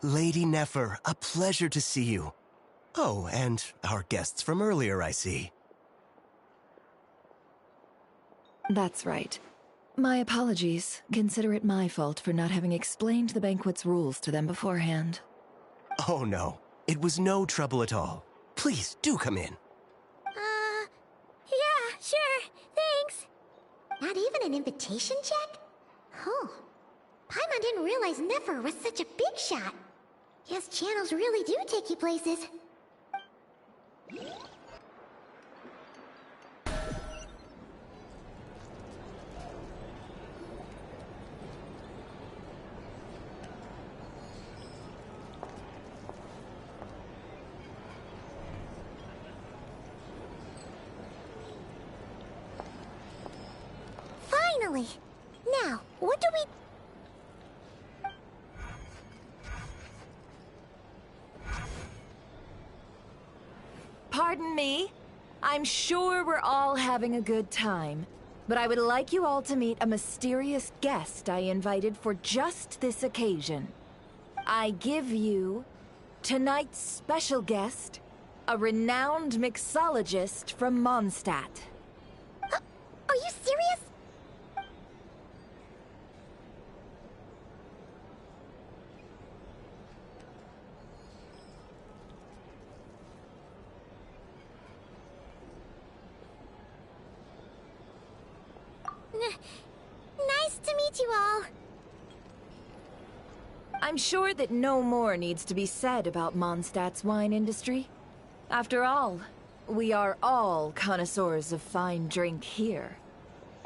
Lady Nefer, a pleasure to see you. Oh, and our guests from earlier, I see. That's right. My apologies. Consider it my fault for not having explained the banquet's rules to them beforehand. Oh no, it was no trouble at all. Please, do come in. Yeah, sure, thanks. Not even an invitation check? Oh, Paimon didn't realize Nefer was such a big shot. Yes, channels really do take you places. Finally! Now, what do we... Pardon me? I'm sure we're all having a good time, but I would like you all to meet a mysterious guest I invited for just this occasion. I give you tonight's special guest, a renowned mixologist from Mondstadt. Are you serious? Nice to meet you all. I'm sure that no more needs to be said about Mondstadt's wine industry. After all, we are all connoisseurs of fine drink here.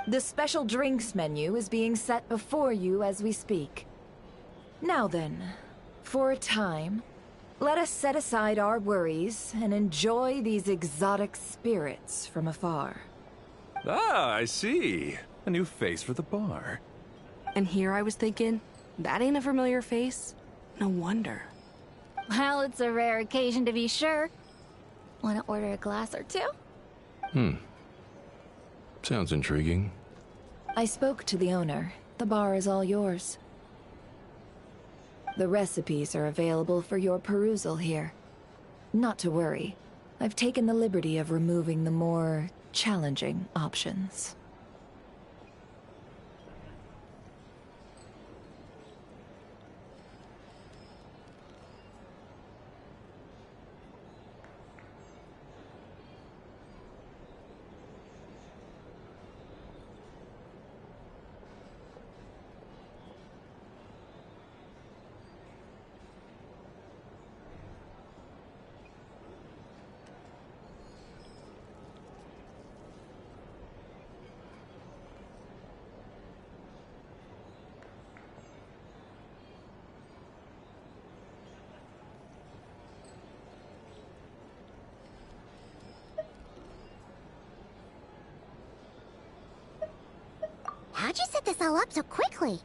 The special drinks menu is being set before you as we speak. Now then, for a time, let us set aside our worries and enjoy these exotic spirits from afar. Ah, I see. A new face for the bar. And here I was thinking, that ain't a familiar face. No wonder. Well, it's a rare occasion to be sure. Want to order a glass or two? Sounds intriguing. I spoke to the owner. The bar is all yours. The recipes are available for your perusal here. Not to worry. I've taken the liberty of removing the more challenging options. How'd you set this all up so quickly?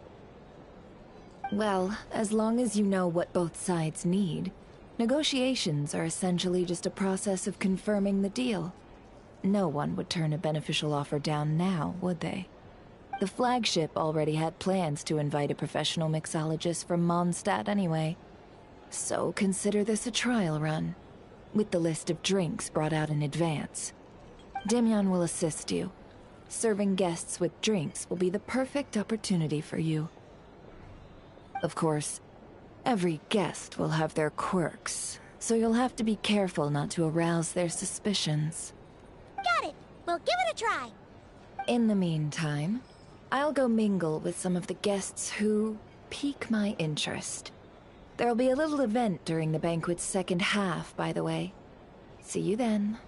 Well, as long as you know what both sides need, negotiations are essentially just a process of confirming the deal. No one would turn a beneficial offer down now, would they? The flagship already had plans to invite a professional mixologist from Mondstadt anyway. So consider this a trial run, with the list of drinks brought out in advance. Demyon will assist you. Serving guests with drinks will be the perfect opportunity for you. Of course, every guest will have their quirks, so you'll have to be careful not to arouse their suspicions. Got it! We'll give it a try! In the meantime, I'll go mingle with some of the guests who pique my interest. There'll be a little event during the banquet's second half, by the way. See you then.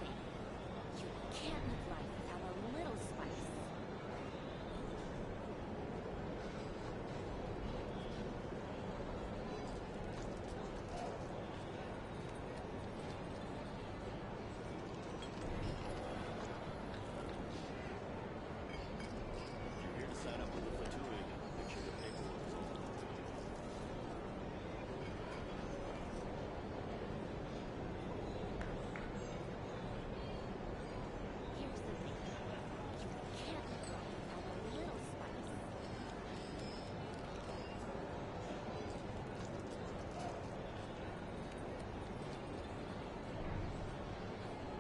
thing. You can't live life without a little spice. You're here to sign up with the Fatui. Make sure your paperwork is all. Here's the thing. You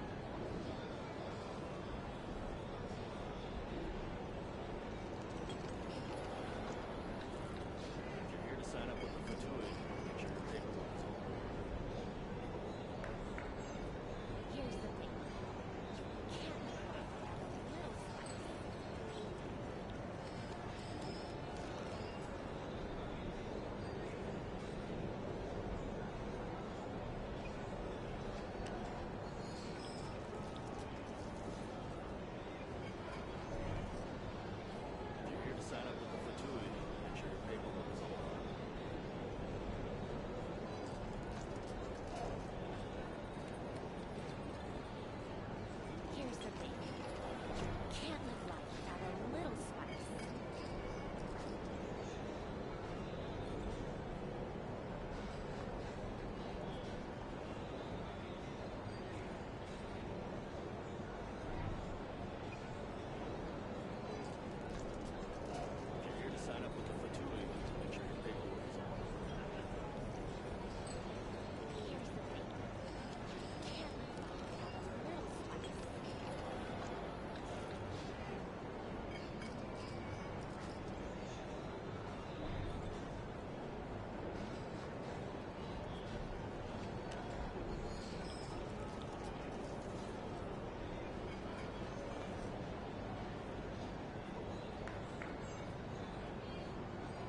can't live life without a little spice. You're here to sign up with the Fatui. Make sure your paperwork is all. Here's the thing. You can't live life without a little spice. You're here to sign up with the Fatui. Make sure your paperwork is all. Here's the thing. You can't live life without a little spice.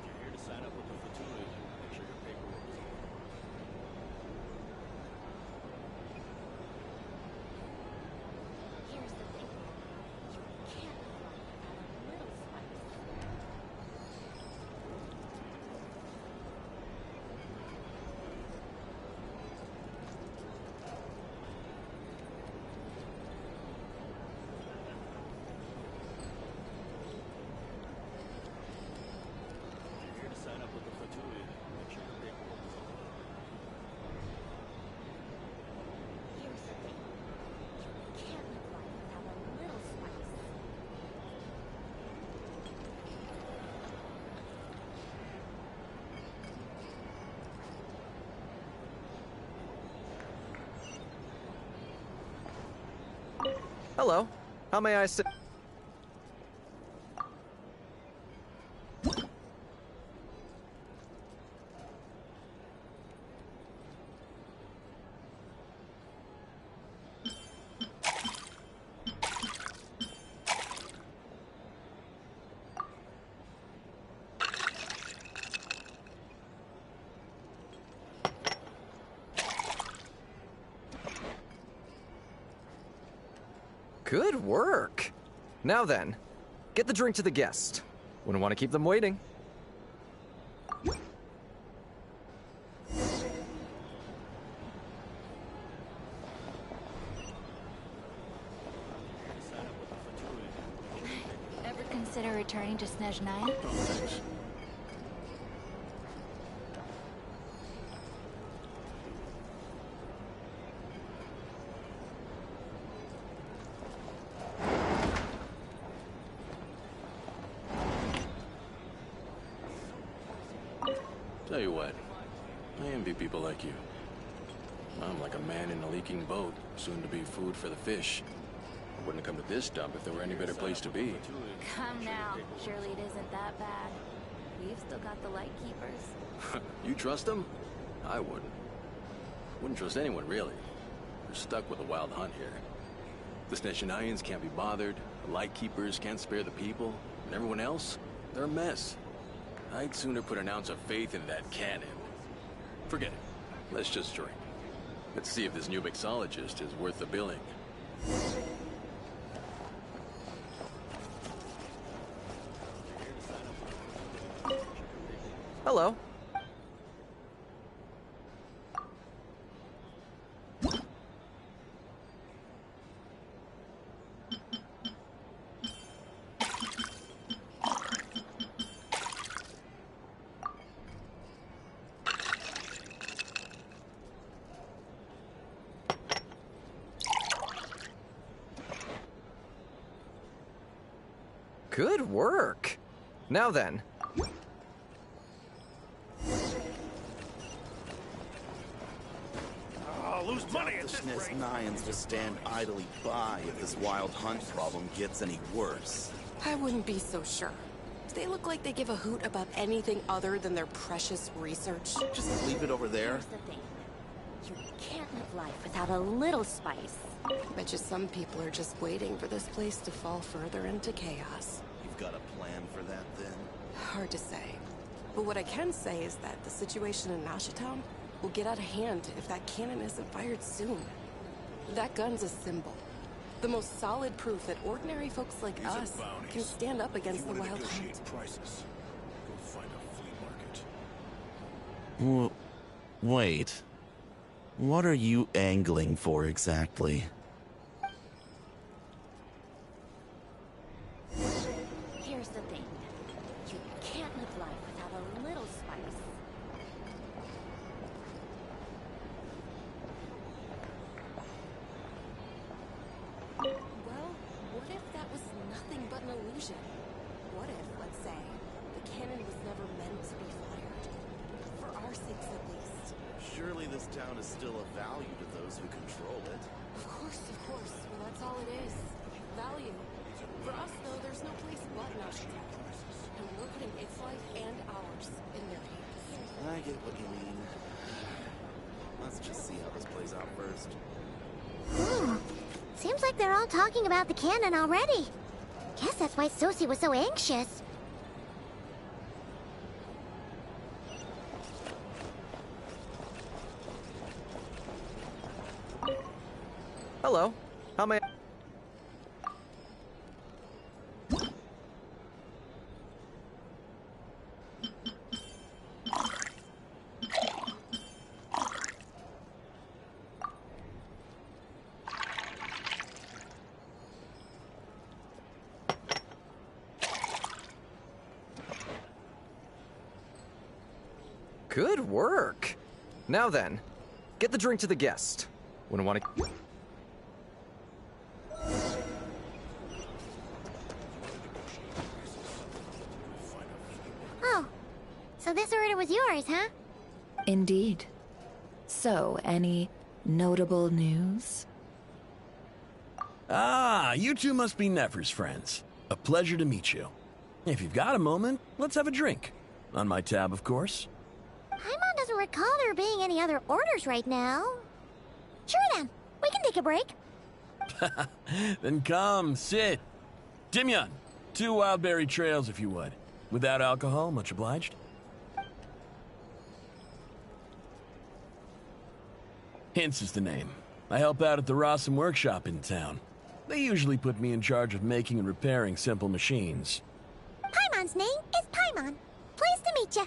You're here to sign up with the Fatui. Make sure your paperwork is all. Here's the thing. You can't live life without a little spice. You're here to sign up with the Fatui. Make sure your paperwork is all. Here's the thing. You can't live life without a little spice. You're here to sign up with the Fatui. Make sure your paperwork is all. Here's the thing. You can't live life without a little spice. Hello. How may I sit? Good work. Now then, get the drink to the guest. Wouldn't want to keep them waiting. You're here to sign up with the Fatui. Ever consider returning to Snezhnaya? Oh, thanks. Tell you what, I envy people like you. I'm like a man in a leaking boat, soon to be food for the fish. I wouldn't come to this dump if there were any better place to be. Come now. Surely it isn't that bad. We've still got the Lightkeepers. You trust them? I wouldn't. Wouldn't trust anyone, really. We're stuck with a wild hunt here. The Snezhnayans can't be bothered, the Lightkeepers can't spare the people, and everyone else, they're a mess. I'd sooner put an ounce of faith in that cannon. Forget it. Let's just drink. Let's see if this new mixologist is worth the billing. Hello. Good work. Now then. Lose money at this rate. Nayans will stand idly by if this wild hunt problem gets any worse. I wouldn't be so sure. They look like they give a hoot about anything other than their precious research. Just leave it over there. Here's the thing. You can't live life without a little spice. Bet you some people are just waiting for this place to fall further into chaos. You've got a plan for that, then? Hard to say. But what I can say is that the situation in Nashitown will get out of hand if that cannon isn't fired soon. That gun's a symbol. The most solid proof that ordinary folks like us can stand up against the wild hunt. Prices. Go find a flea market. Wait. What are you angling for exactly? Here's the thing. You can't live life without a little spice. Well, what if that was nothing but an illusion? What if, let's say, the cannon was never meant to be fired? For our sakes, at least. Surely this town is still of value to those who control it. Of course, well, that's all it is. Value. For us, though, there's no place but Nashitown. And we're putting its life and ours in their hands. I get what you mean. Let's just see how this plays out first. Seems like they're all talking about the cannon already. Guess that's why Sosie was so anxious. Hello. How may I... Good work. Now then, get the drink to the guest. Wouldn't want to... Oh, so this order was yours, huh? Indeed. So, any notable news? Ah, you two must be Nefer's friends. A pleasure to meet you. If you've got a moment, let's have a drink. On my tab, of course. Paimon doesn't recall there being any other orders right now. Sure then, we can take a break. Then come, sit. Dimyon, 2 wildberry trails if you would. Without alcohol, much obliged. Hints is the name. I help out at the Rossum workshop in town. They usually put me in charge of making and repairing simple machines. Paimon's name is Paimon. Pleased to meet ya.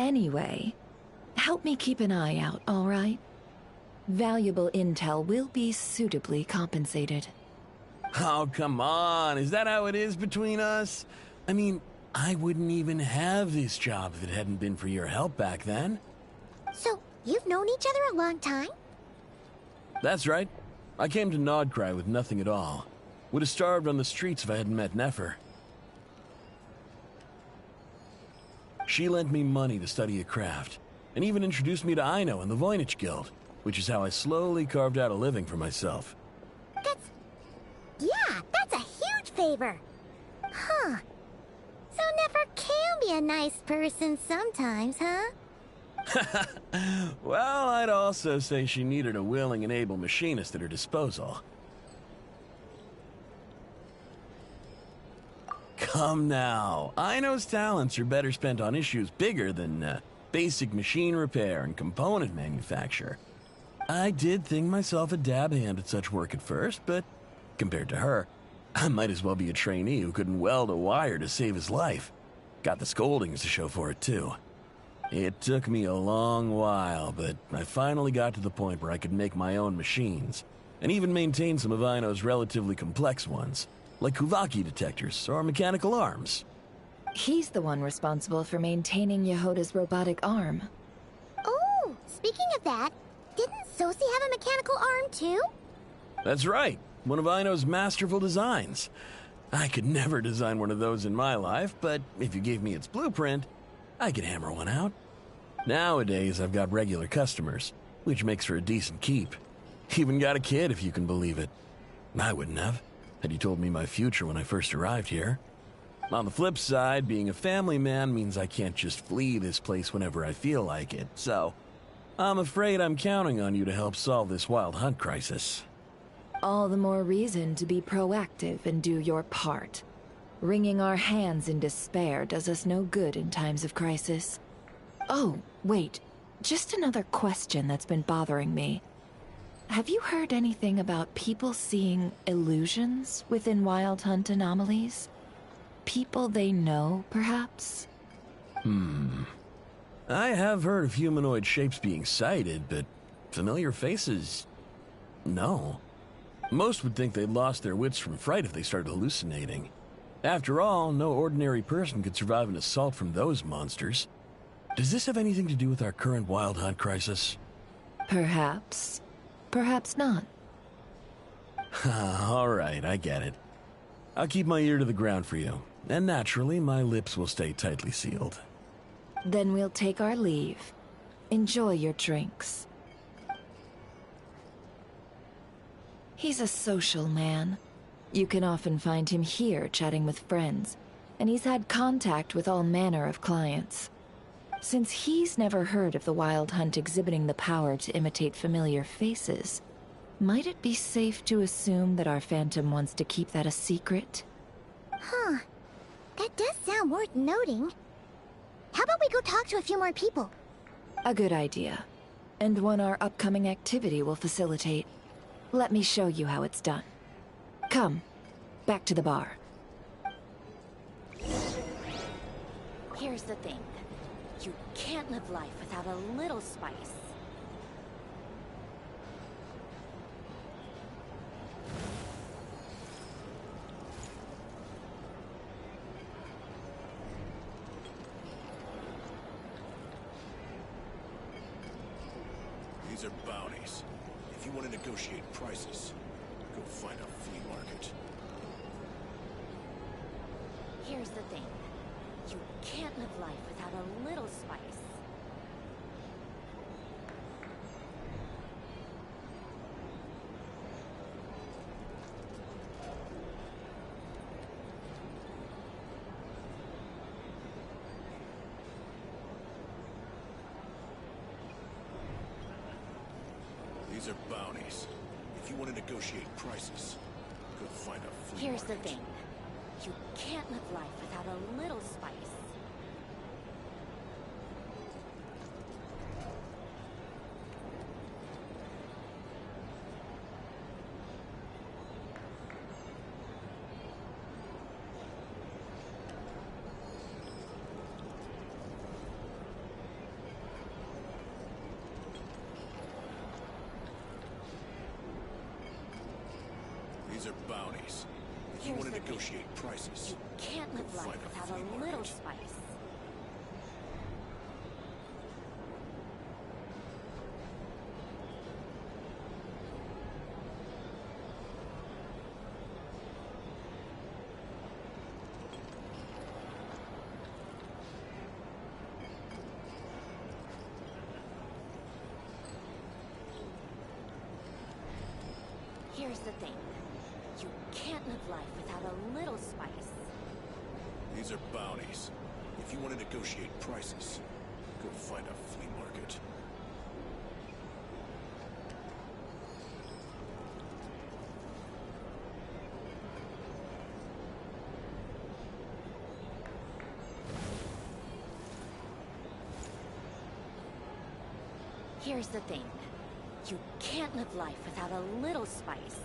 Anyway, help me keep an eye out, all right? Valuable intel will be suitably compensated. Oh, come on. Is that how it is between us? I mean, I wouldn't even have this job if it hadn't been for your help back then. So, you've known each other a long time? That's right. I came to Nodcry with nothing at all. Would have starved on the streets if I hadn't met Nefer. She lent me money to study a craft, and even introduced me to Aino and the Voynich Guild, which is how I slowly carved out a living for myself. That's a huge favor. Huh. So Nefer can be a nice person sometimes, huh? Well, I'd also say she needed a willing and able machinist at her disposal. Come now. Aino's talents are better spent on issues bigger than basic machine repair and component manufacture. I did think myself a dab hand at such work at first, but compared to her, I might as well be a trainee who couldn't weld a wire to save his life. Got the scoldings to show for it, too. It took me a long while, but I finally got to the point where I could make my own machines, and even maintain some of Aino's relatively complex ones, like Kuvaki detectors or mechanical arms. He's the one responsible for maintaining Yehoda's robotic arm. Oh, speaking of that, didn't Sosi have a mechanical arm too? That's right, one of Aino's masterful designs. I could never design one of those in my life, but if you gave me its blueprint, I could hammer one out. Nowadays, I've got regular customers, which makes for a decent keep. Even got a kid, if you can believe it. I wouldn't have, had you told me my future when I first arrived here. On the flip side, being a family man means I can't just flee this place whenever I feel like it, so I'm afraid I'm counting on you to help solve this wild hunt crisis. All the more reason to be proactive and do your part. Wringing our hands in despair does us no good in times of crisis. Oh, wait. Just another question that's been bothering me. Have you heard anything about people seeing illusions within Wild Hunt anomalies? People they know, perhaps? I have heard of humanoid shapes being sighted, but familiar faces? No. Most would think they'd lost their wits from fright if they started hallucinating. After all, no ordinary person could survive an assault from those monsters. Does this have anything to do with our current Wild Hunt crisis? Perhaps. Perhaps not. All right, I get it. I'll keep my ear to the ground for you, and naturally, my lips will stay tightly sealed. Then we'll take our leave. Enjoy your drinks. He's a social man. You can often find him here chatting with friends, and he's had contact with all manner of clients. Since he's never heard of the Wild Hunt exhibiting the power to imitate familiar faces, might it be safe to assume that our Phantom wants to keep that a secret? Huh. That does sound worth noting. How about we go talk to a few more people? A good idea. And one our upcoming activity will facilitate. Let me show you how it's done. Come, back to the bar. Here's the thing. You can't live life without a little spice. These are bounties. If you want to negotiate prices, go find a flea market. Here's the thing. You can't live life without a little spice. These are bounties. If you want to negotiate prices, go find a flea Here's the market. thing. You can't live life without a little spice. These are bounties. If you Here's want to the negotiate prices, You can't go live life find without flea a little market. spice. Here's the thing. You can't live life without a little spice. These are bounties. If you want to negotiate prices, go find a flea market. Here's the thing. You can't live life without a little spice.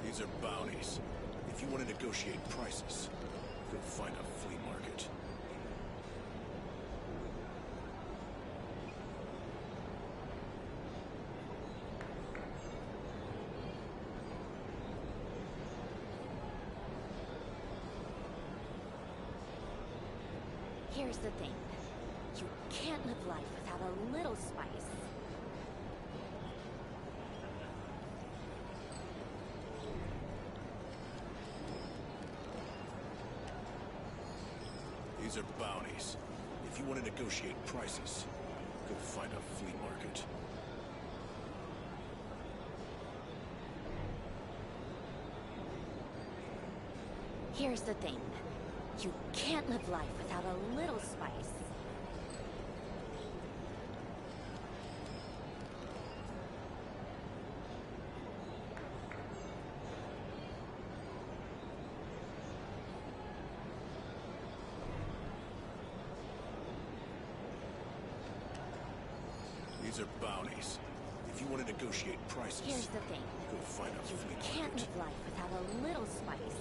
These are bounties. If you want to negotiate prices, go find a flea market. Here's the thing. You can't live life without a little spice. These are bounties. If you want to negotiate prices, go find a flea market. Here's the thing. You can't live life without a little spice. These are bounties. If you want to negotiate prices, Here's the thing. go find a You flea can't market. live life without a little spice.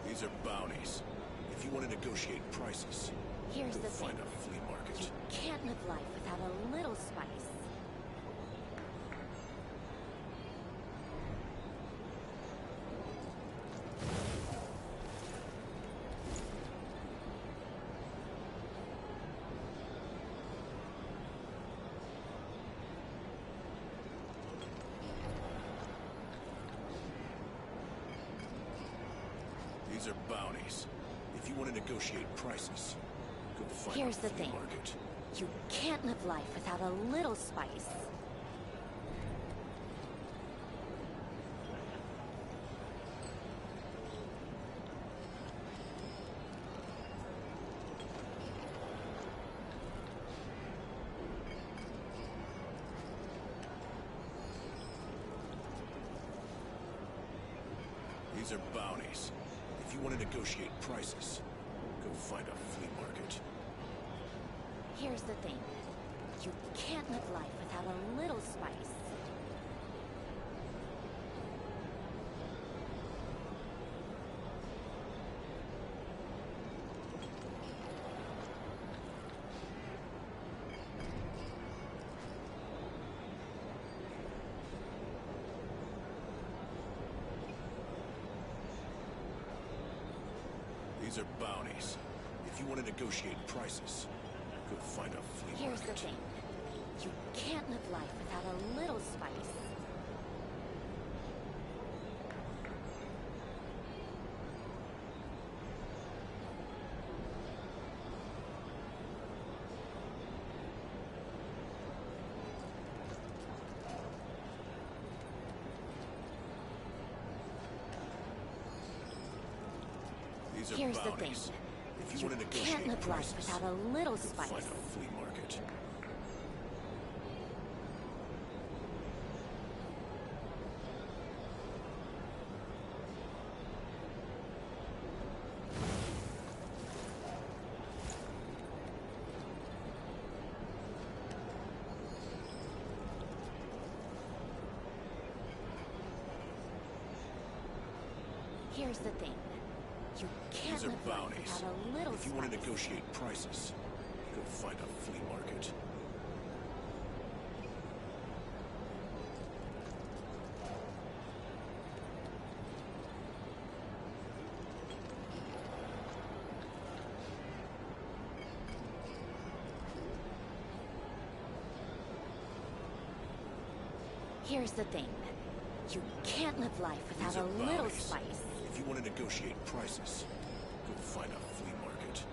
These are bounties. If you want to negotiate prices, Here's go the thing. find a flea market. You can't live life without a little spice. These are bounties. If you want to negotiate prices, go find Here's a the flea thing. market. You can't live life without a little spice. These are bounties. If you want to negotiate prices, go find a flea market. Here's the thing. You can't live life without a little spice. These are bounties. If you want to negotiate prices, go find a flea Here's the market. thing. You can't live life without a little spice. These are Here's the thing. bounties. If you, You want to can't negotiate live life prices, without a little go spice. find a flea market. Here's the thing. You can't These are live life bounties. without a little If you want to spice. negotiate prices, go find a flea market. Here's the thing. You can't live life without These a are little bounties. spice. If you want to negotiate prices, go find a flea market.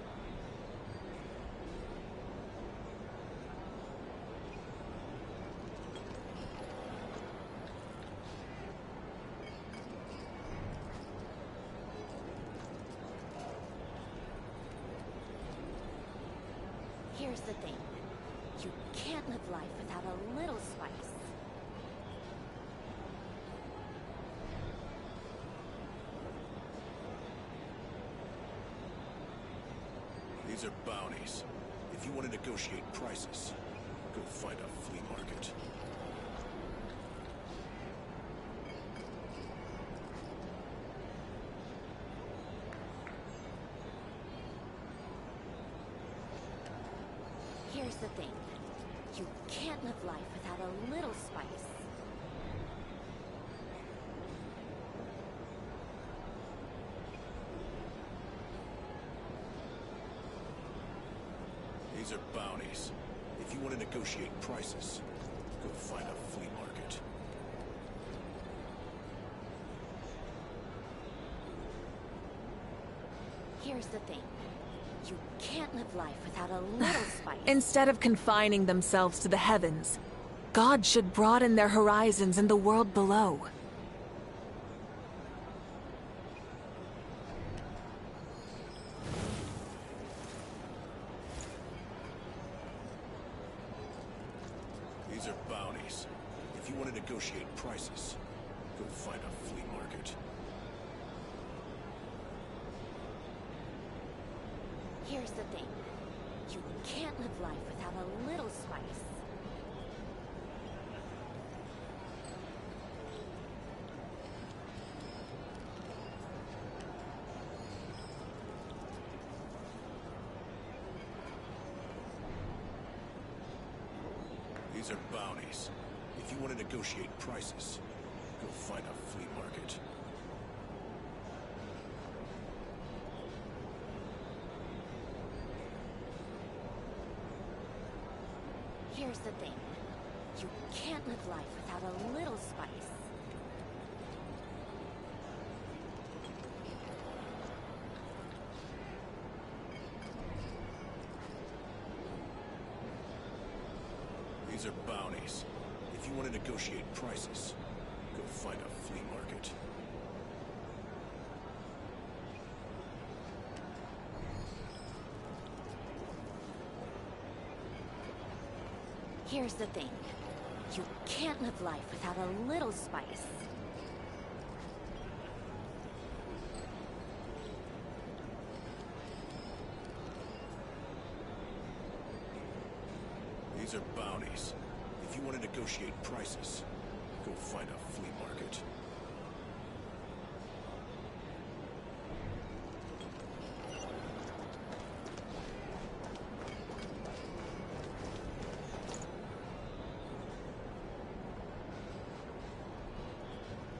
Here's the thing. You can't live life without a little spice. These are bounties. If you want to negotiate prices, go find a flea market. Here's the thing. You can't live life without a little spice. These are bounties. If you want to negotiate prices, go find a flea market. Here's the thing. You can't live life without a little spice. Instead of confining themselves to the heavens, God should broaden their horizons in the world below. These are bounties. If you want to negotiate prices, go find a flea market. Here's the thing. You can't live life without a little spice. These are bounties. If you want to negotiate prices, go find a flea market. Here's the thing. You can't live life without a little spice. These are bounties. If you want to negotiate prices, go find a flea market. Here's the thing. You can't live life without a little spice. These are bounties. If you want to negotiate prices, go find a flea market.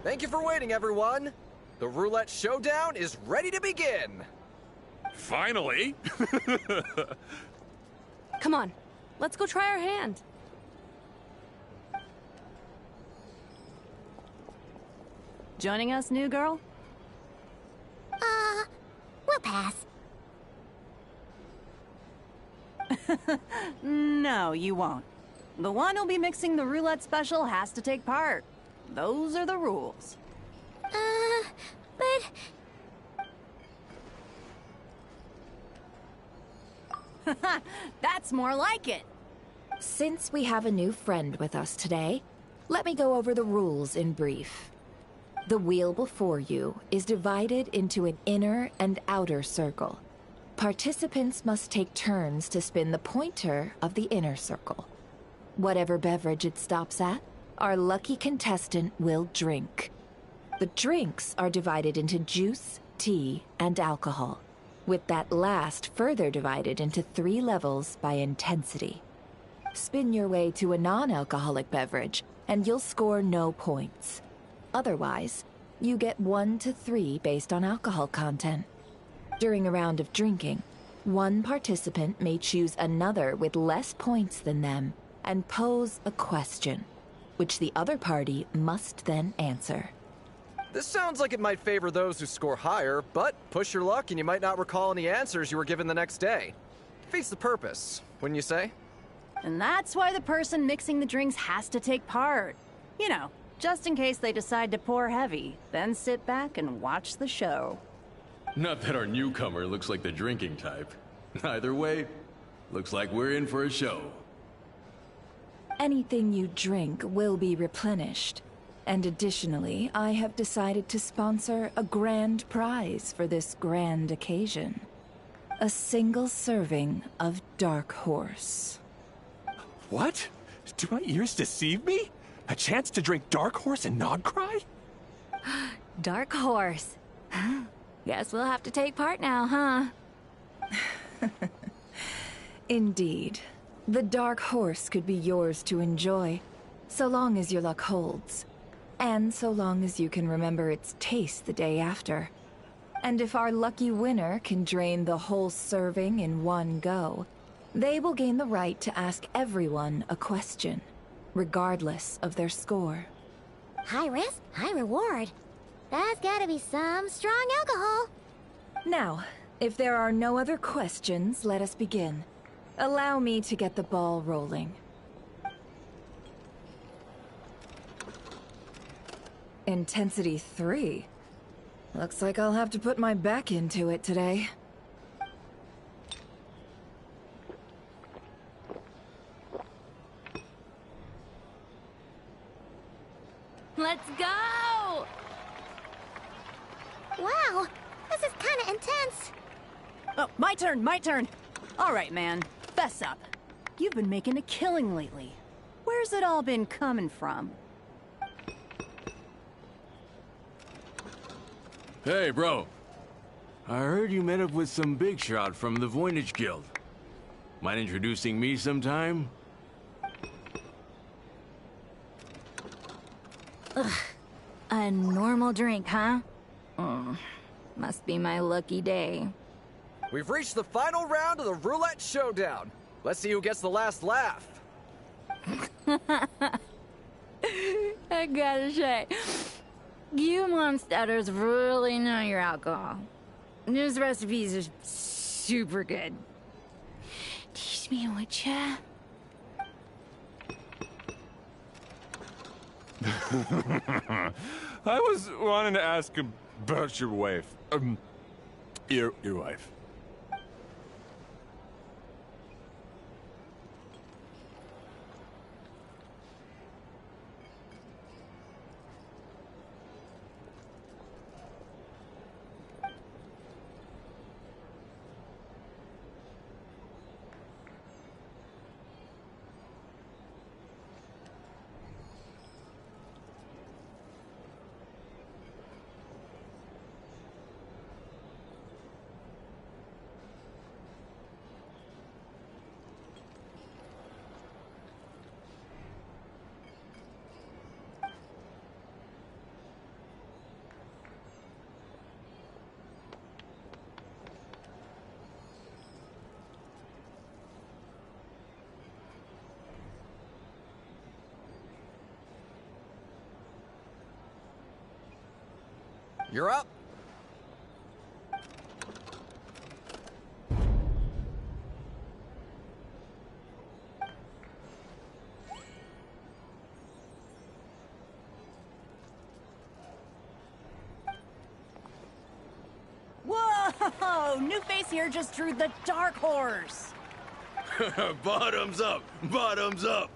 Thank you for waiting, everyone. The roulette showdown is ready to begin. Finally! Come on, let's go try our hand. Joining us, new girl? We'll pass. No, you won't. The one who'll be mixing the roulette special has to take part. Those are the rules. But... That's more like it. Since we have a new friend with us today, let me go over the rules in brief. The wheel before you is divided into an inner and outer circle. Participants must take turns to spin the pointer of the inner circle. Whatever beverage it stops at, our lucky contestant will drink. The drinks are divided into juice, tea, and alcohol, with that last further divided into 3 levels by intensity. Spin your way to a non-alcoholic beverage, and you'll score no points. Otherwise, you get 1 to 3 based on alcohol content. During a round of drinking, one participant may choose another with less points than them and pose a question, which the other party must then answer. This sounds like it might favor those who score higher, but push your luck and you might not recall any answers you were given the next day. Defeats the purpose, wouldn't you say? And that's why the person mixing the drinks has to take part. You know, just in case they decide to pour heavy, then sit back and watch the show. Not that our newcomer looks like the drinking type. Either way, looks like we're in for a show. Anything you drink will be replenished. And additionally, I have decided to sponsor a grand prize for this grand occasion. A single serving of Dark Horse. What? Do my ears deceive me? A chance to drink Dark Horse and not cry? Dark Horse. Guess we'll have to take part now, huh? Indeed. The Dark Horse could be yours to enjoy, so long as your luck holds. And so long as you can remember its taste the day after. And if our lucky winner can drain the whole serving in one go, they will gain the right to ask everyone a question, regardless of their score. High risk, high reward. That's gotta be some strong alcohol. Now, if there are no other questions, let us begin. Allow me to get the ball rolling. Intensity 3. Looks like I'll have to put my back into it today. Let's go! Wow, this is kinda intense. Oh, my turn, my turn. All right, man, fess up. You've been making a killing lately. Where's it all been coming from? Hey, bro. I heard you met up with some big shot from the Voynich Guild. Mind introducing me sometime? Ugh. A normal drink, huh? Must be my lucky day. We've reached the final round of the Roulette Showdown. Let's see who gets the last laugh. I gotta say, you Mondstadters really know your alcohol. This recipes are super good. Teach me, would ya? I was wanting to ask about your wife. Your wife. You're up. Whoa! New face here just drew the Dark Horse. Bottoms up! Bottoms up!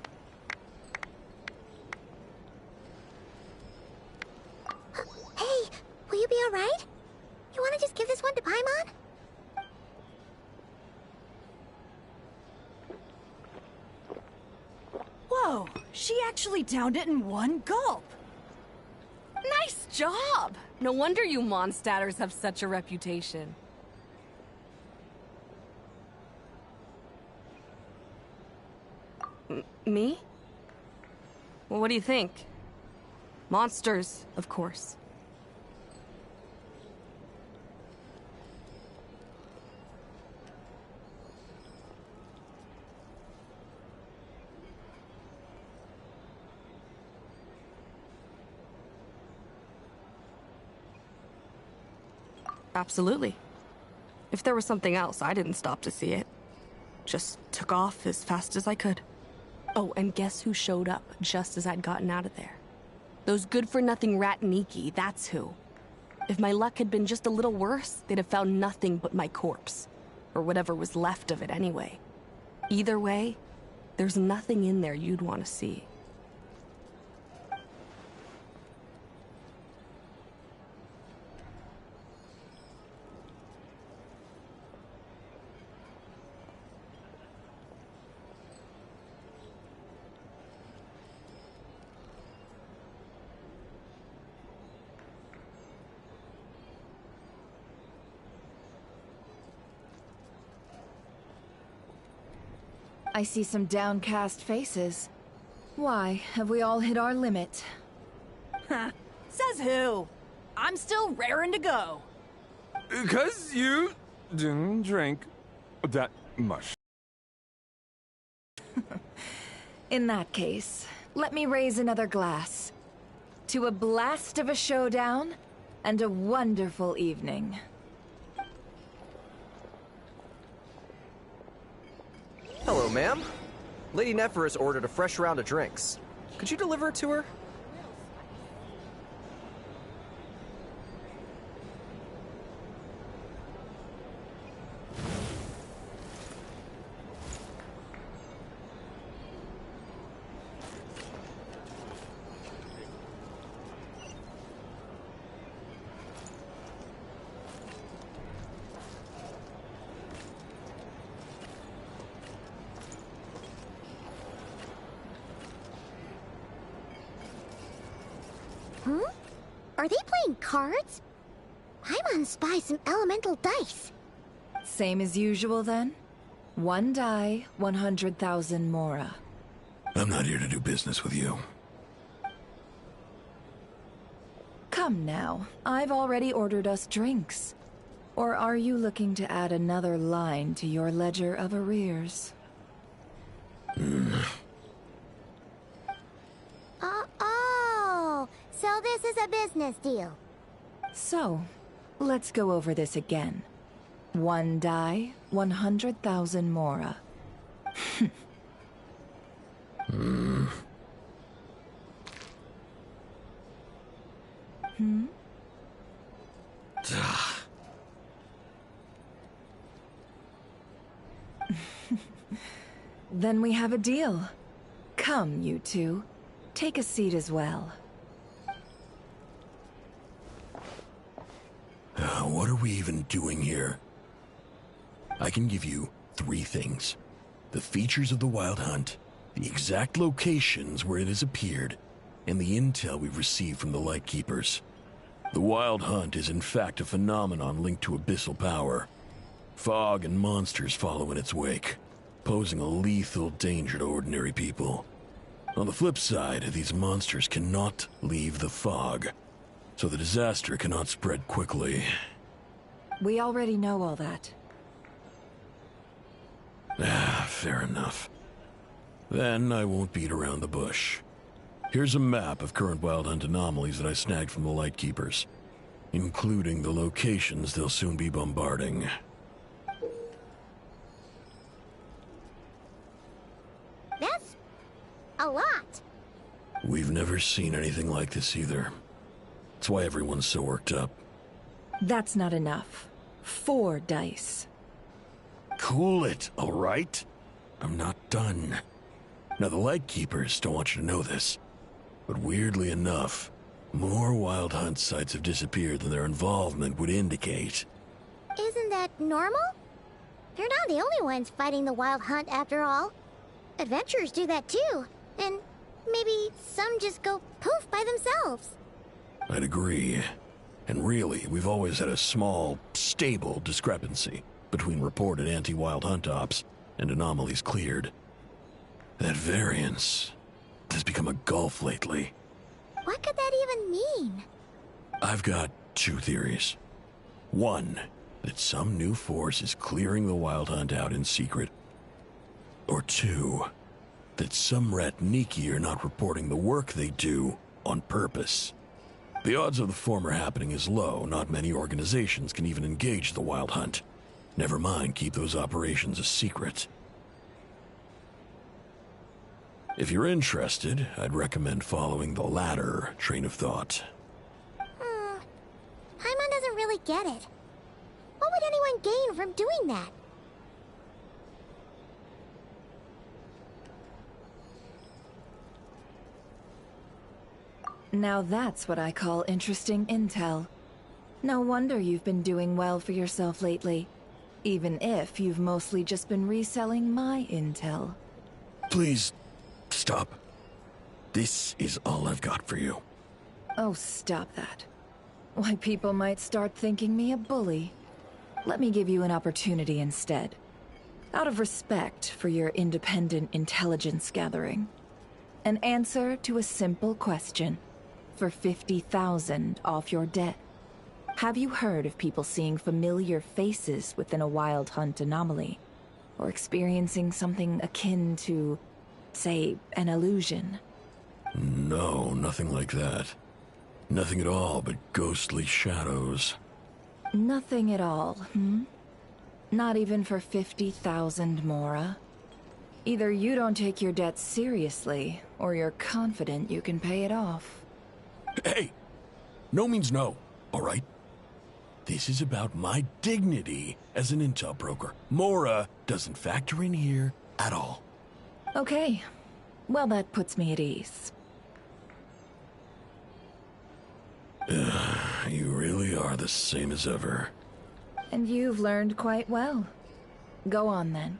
Hey, will you be alright? You wanna just give this one to Paimon? Whoa, she actually downed it in one gulp. Nice job! No wonder you Mondstadters have such a reputation. Me? Well, what do you think? Monsters, of course. Absolutely. If there was something else, I didn't stop to see it. Just took off as fast as I could. Oh, and guess who showed up just as I'd gotten out of there? Those good-for-nothing Ratniki, that's who. If my luck had been just a little worse, they'd have found nothing but my corpse. Or whatever was left of it anyway. Either way, there's nothing in there you'd want to see. I see some downcast faces. Why, have we all hit our limit? Says who? I'm still raring to go. 'Cause you didn't drink that much. In that case, let me raise another glass. To a blast of a showdown, and a wonderful evening. Hello, ma'am. Lady Nephris ordered a fresh round of drinks. Could you deliver it to her? Are they playing cards? Paimon spies some elemental dice. Same as usual, then? 1 die, 100,000 mora. I'm not here to do business with you. Come now, I've already ordered us drinks. Or are you looking to add another line to your ledger of arrears? Oh, so this is a business deal. So, let's go over this again. 1 die, 100,000 mora. Then we have a deal. Come, you two. Take a seat as well. What are we even doing here? I can give you 3 things. The features of the Wild Hunt, the exact locations where it has appeared, and the intel we've received from the Lightkeepers. The Wild Hunt is in fact a phenomenon linked to abyssal power. Fog and monsters follow in its wake, posing a lethal danger to ordinary people. On the flip side, these monsters cannot leave the fog, so the disaster cannot spread quickly. We already know all that. Fair enough. Then I won't beat around the bush. Here's a map of current Wild Hunt anomalies that I snagged from the Lightkeepers, including the locations they'll soon be bombarding. That's a lot. We've never seen anything like this either. That's why everyone's so worked up. That's not enough. 4 dice. Cool it, all right? I'm not done. Now, the Lightkeepers don't want you to know this, but weirdly enough, more Wild Hunt sites have disappeared than their involvement would indicate. Isn't that normal? They're not the only ones fighting the Wild Hunt after all. Adventurers do that too, and maybe some just go poof by themselves. I'd agree. And really, we've always had a small, stable discrepancy between reported anti-Wild Hunt ops and anomalies cleared. That variance has become a gulf lately. What could that even mean? I've got two theories. One, that some new force is clearing the Wild Hunt out in secret. Or two, that some Ratniki are not reporting the work they do on purpose. The odds of the former happening is low. Not many organizations can even engage the Wild Hunt. Never mind keep those operations a secret. If you're interested, I'd recommend following the latter train of thought. Paimon doesn't really get it. What would anyone gain from doing that? Now that's what I call interesting intel. No wonder you've been doing well for yourself lately. Even if you've mostly just been reselling my intel. Please, stop. This is all I've got for you. Oh, stop that. Why, people might start thinking me a bully. Let me give you an opportunity instead. Out of respect for your independent intelligence gathering. An answer to a simple question. For 50,000 off your debt. Have you heard of people seeing familiar faces within a Wild Hunt anomaly? Or experiencing something akin to, say, an illusion? No, nothing like that. Nothing at all but ghostly shadows. Nothing at all, hmm? Not even for 50,000 Mora? Either you don't take your debt seriously, or you're confident you can pay it off. Hey! No means no, all right? This is about my dignity as an intel broker. Mora doesn't factor in here at all. Okay. Well, that puts me at ease. You really are the same as ever. And you've learned quite well. Go on, then.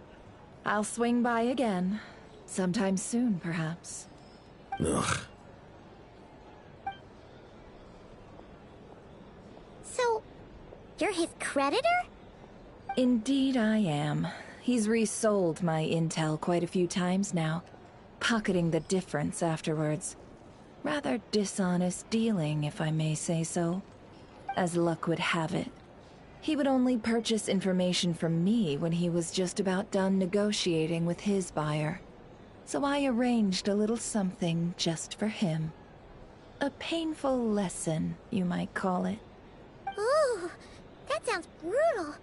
I'll swing by again. Sometime soon, perhaps. Ugh. So, you're his creditor? Indeed I am. He's resold my intel quite a few times now, pocketing the difference afterwards. Rather dishonest dealing, if I may say so. As luck would have it, he would only purchase information from me when he was just about done negotiating with his buyer. So I arranged a little something just for him. A painful lesson, you might call it. Ooh, that sounds brutal.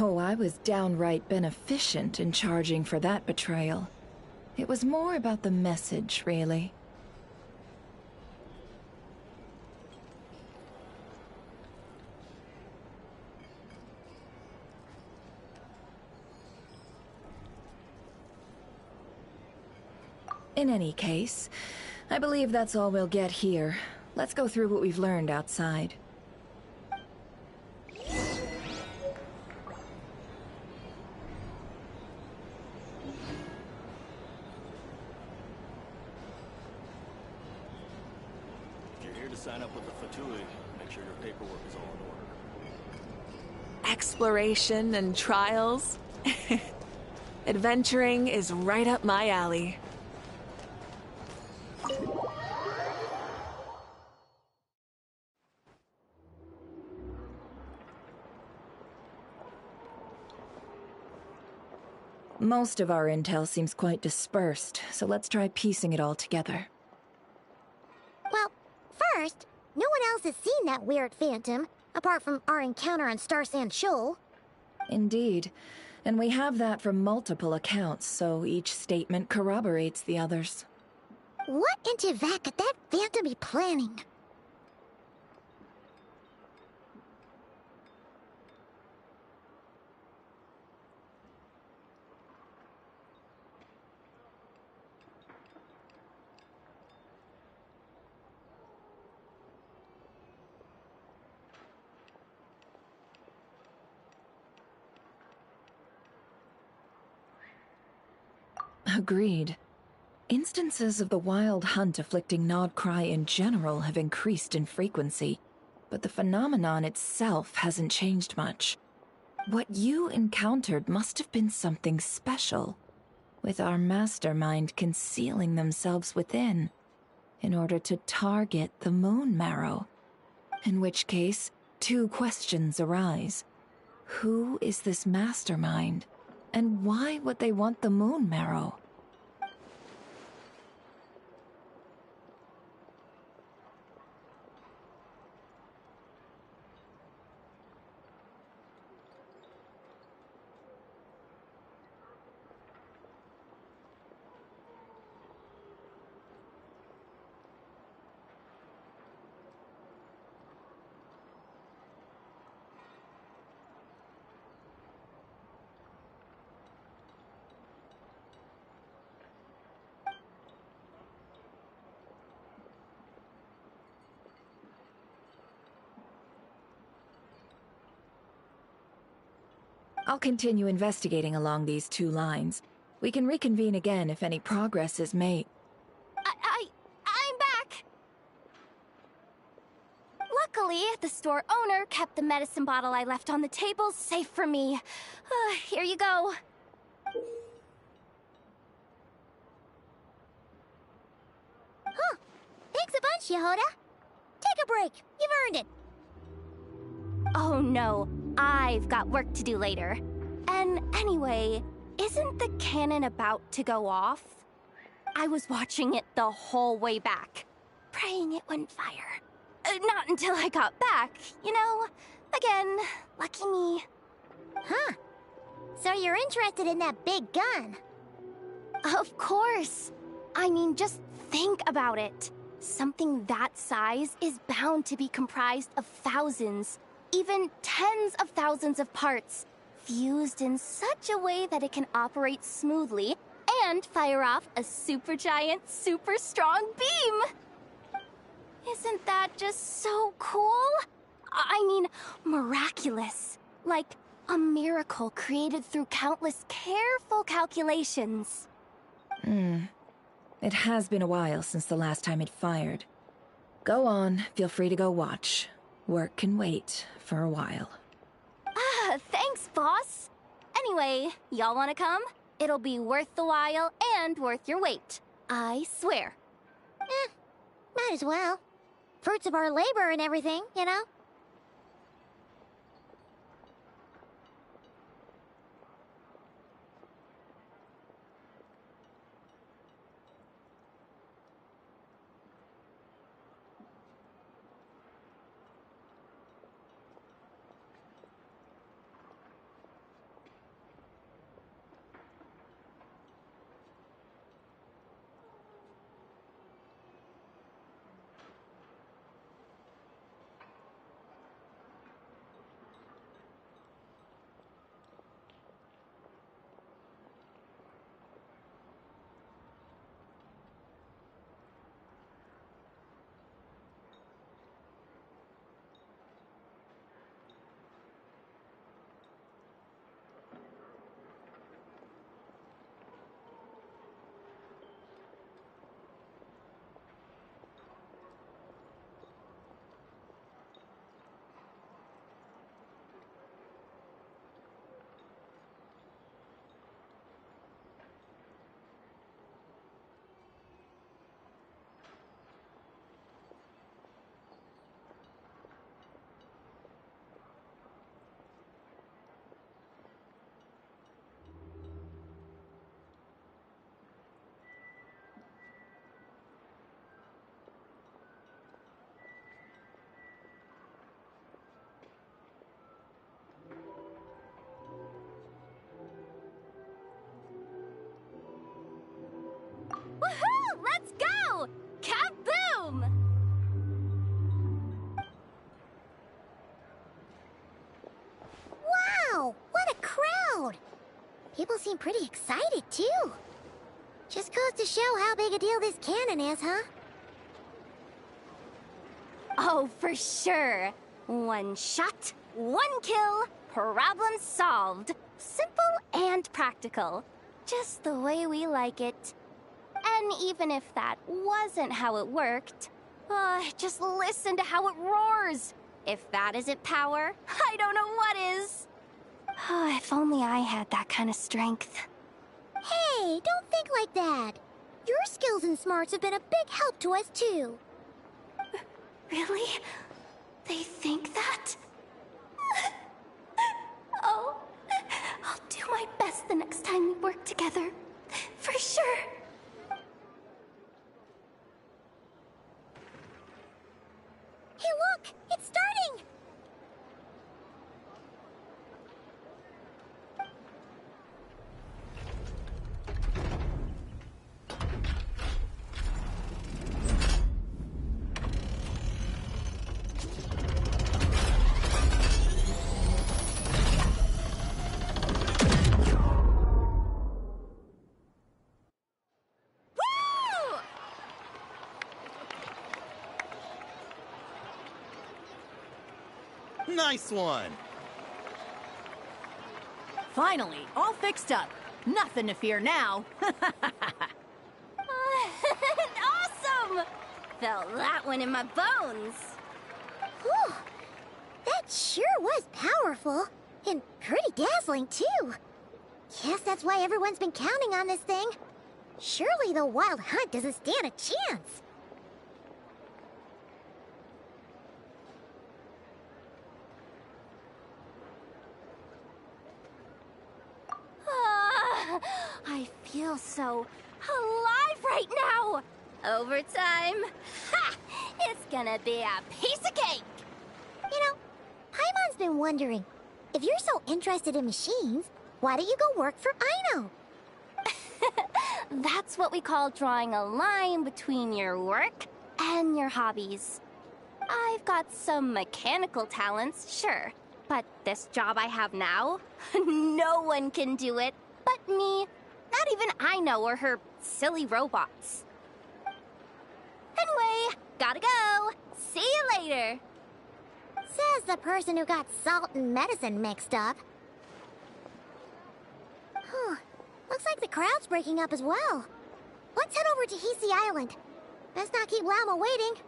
Oh, I was downright beneficent in charging for that betrayal. It was more about the message, really. In any case, I believe that's all we'll get here. Let's go through what we've learned outside. If you're here to sign up with the Fatui, make sure your paperwork is all in order. Exploration and trials? Adventuring is right up my alley. Most of our intel seems quite dispersed, so let's try piecing it all together. Well, first, no one else has seen that weird phantom, apart from our encounter on Star Sand Shoal. Indeed. And we have that from multiple accounts, so each statement corroborates the others. What in Teyvat could that phantom be planning? Agreed. Instances of the Wild Hunt afflicting Nodcry in general have increased in frequency, but the phenomenon itself hasn't changed much. What you encountered must have been something special, with our mastermind concealing themselves within, in order to target the Moon Marrow. In which case, two questions arise. Who is this mastermind, and why would they want the Moon Marrow? I'll continue investigating along these two lines. We can reconvene again if any progress is made. I'm back! Luckily, the store owner kept the medicine bottle I left on the table safe for me. Here you go. Huh. Thanks a bunch, Yehoda. Take a break. You've earned it. Oh no, I've got work to do later. And anyway, isn't the cannon about to go off? I was watching it the whole way back, praying it wouldn't fire. Not until I got back, you know? Again, lucky me. Huh. So you're interested in that big gun? Of course. I mean, just think about it. Something that size is bound to be comprised of thousands, even tens of thousands of parts, fused in such a way that it can operate smoothly and fire off a supergiant, super strong beam! Isn't that just so cool? I mean, miraculous. Like a miracle created through countless careful calculations. It has been a while since the last time it fired. Go on, feel free to go watch. Work can wait for a while. Thanks, boss. Anyway, y'all wanna come? It'll be worth the while and worth your wait. I swear. Might as well. Fruits of our labor and everything, you know? Woohoo! Let's go! Kaboom! Wow! What a crowd! People seem pretty excited, too. Just goes to show how big a deal this cannon is, huh? Oh, for sure. One shot, one kill, problem solved. Simple and practical. Just the way we like it. then even if that wasn't how it worked, just listen to how it roars. If that isn't power, I don't know what is. If only I had that kind of strength. Hey, don't think like that. Your skills and smarts have been a big help to us, too. Really? They think that? Oh, I'll do my best the next time we work together. For sure. Hey, look! It's starting! Nice one! Finally, all fixed up. Nothing to fear now. Awesome! Felt that one in my bones. Whew. That sure was powerful. And pretty dazzling, too. Guess that's why everyone's been counting on this thing. Surely the Wild Hunt doesn't stand a chance. I feel so alive right now. Overtime. Ha! It's gonna be a piece of cake. You know, Paimon's been wondering, if you're so interested in machines, why don't you go work for Aino? That's what we call drawing a line between your work and your hobbies. I've got some mechanical talents, sure, but this job I have now, no one can do it but me. Not even Aino or her silly robots. Anyway, gotta go. See you later. Says the person who got salt and medicine mixed up. Huh. Looks like the crowd's breaking up as well. Let's head over to Hisi Island. Best not keep Llama waiting.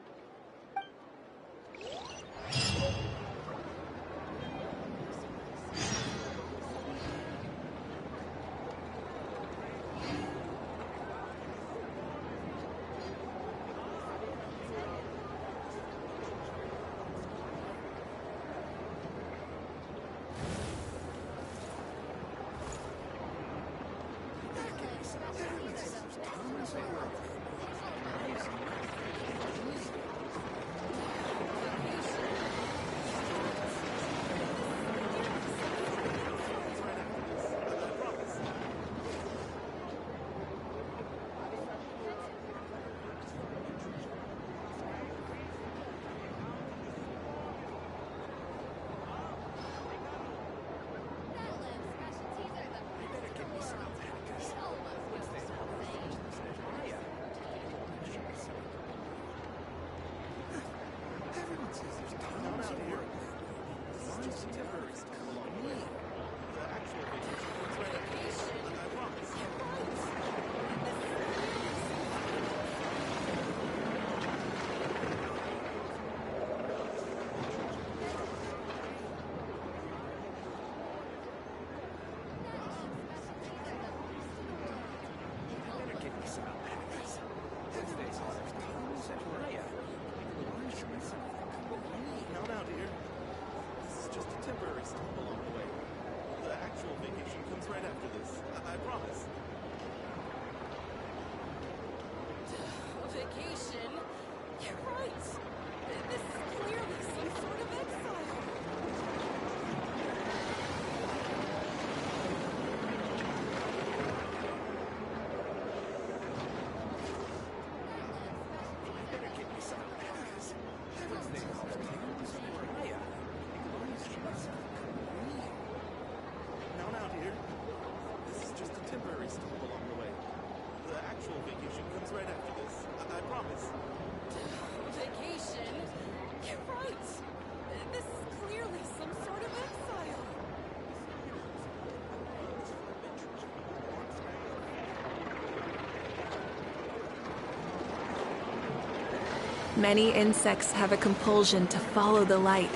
Many insects have a compulsion to follow the light,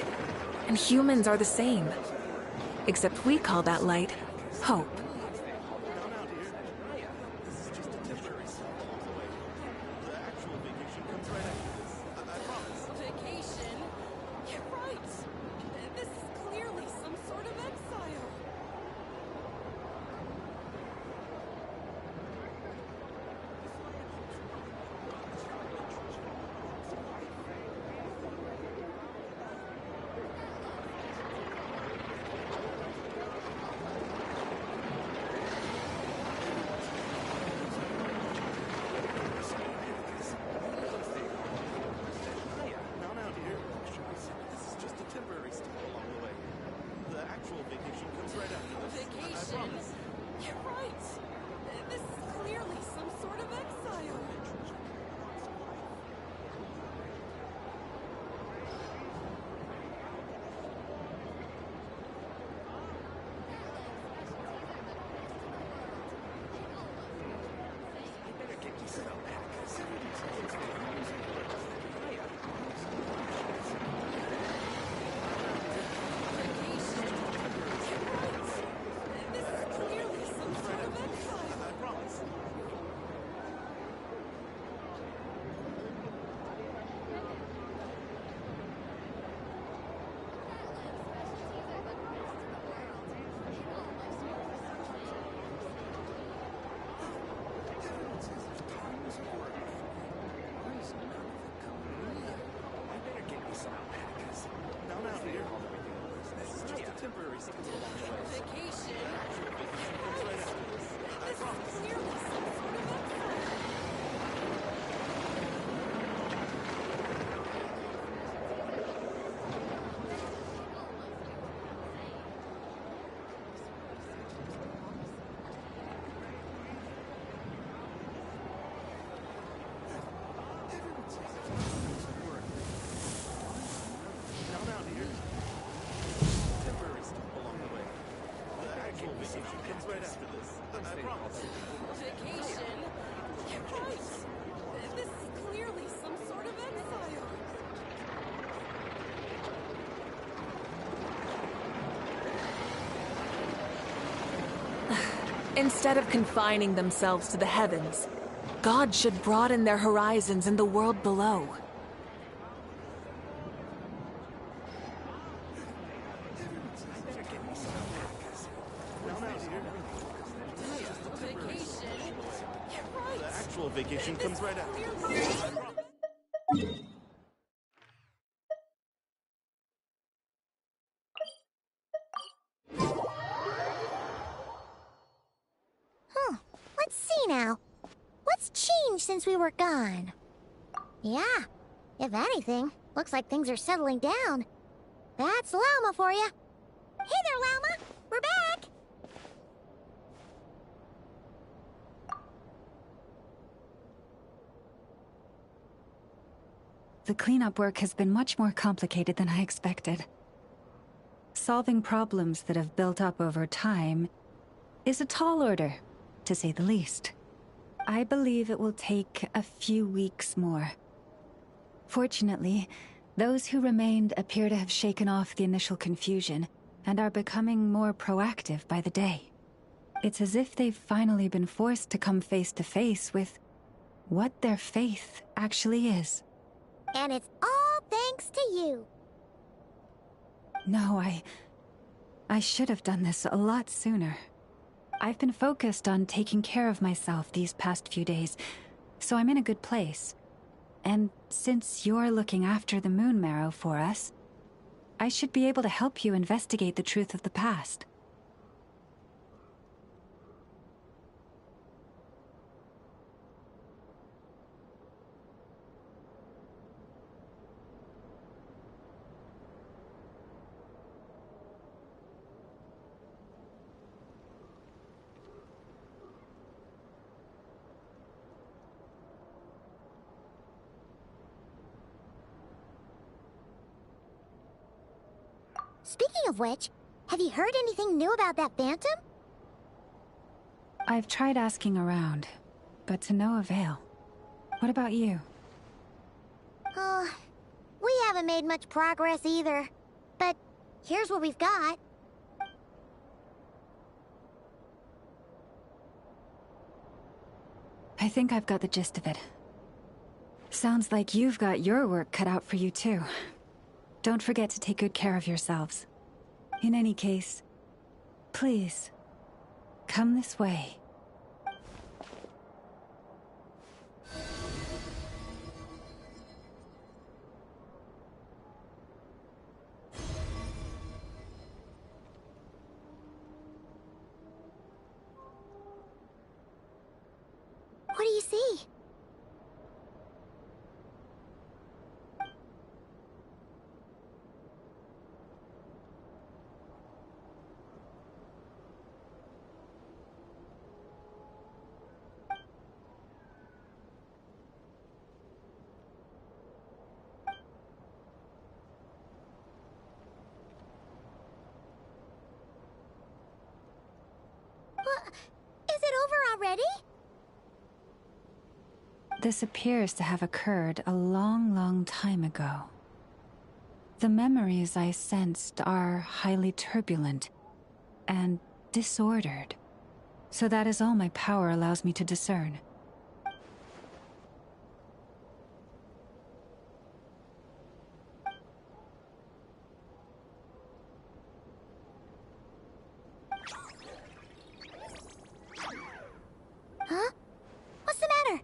and humans are the same. Except we call that light hope. Vacation? You're right. This is clearly some sort of exile. Vacation? You're right. This is clearly some sort of exile. Vacation? This is clearly some sort of exile. Vacation? You're right. This is clearly some sort of exile. Instead of confining themselves to the heavens, God should broaden their horizons in the world below. Vacation? You're right. The actual vacation comes right after Huh. Let's see now. What's changed since we were gone? Yeah. If anything, looks like things are settling down. That's Llama for you. Hey there, Llama. We're back. The cleanup work has been much more complicated than I expected. Solving problems that have built up over time is a tall order, to say the least. I believe it will take a few weeks more. Fortunately, those who remained appear to have shaken off the initial confusion and are becoming more proactive by the day. It's as if they've finally been forced to come face to face with what their faith actually is. And it's all thanks to you. No, I should have done this a lot sooner. I've been focused on taking care of myself these past few days, so I'm in a good place. And since you're looking after the Moon Marrow for us, I should be able to help you investigate the truth of the past. Speaking of which, have you heard anything new about that Phantom? I've tried asking around, but to no avail. What about you? Oh, we haven't made much progress either. But here's what we've got. I think I've got the gist of it. Sounds like you've got your work cut out for you too. Don't forget to take good care of yourselves. In any case, please, come this way. What do you see? What? Is it over already? This appears to have occurred a long, long time ago. The memories I sensed are highly turbulent and disordered. So that is all my power allows me to discern. Huh? What's the matter?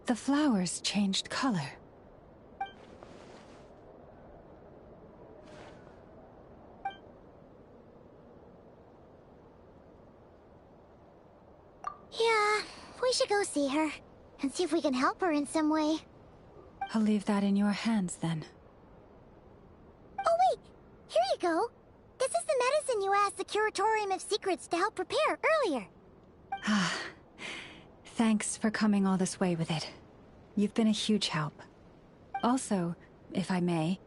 The flowers changed color. Yeah, we should go see her and see if we can help her in some way. I'll leave that in your hands then. Oh wait, here you go. This is the medicine you asked the Curatorium of Secrets to help prepare earlier. Ah, thanks for coming all this way with it. You've been a huge help. Also, if I may,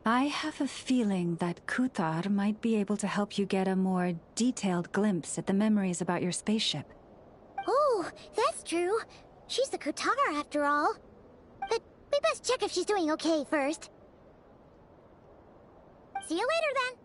I have a feeling that Kuthar might be able to help you get a more detailed glimpse at the memories about your spaceship. Oh, that's true. She's the Kutar after all. But we best check if she's doing okay first. See you later then.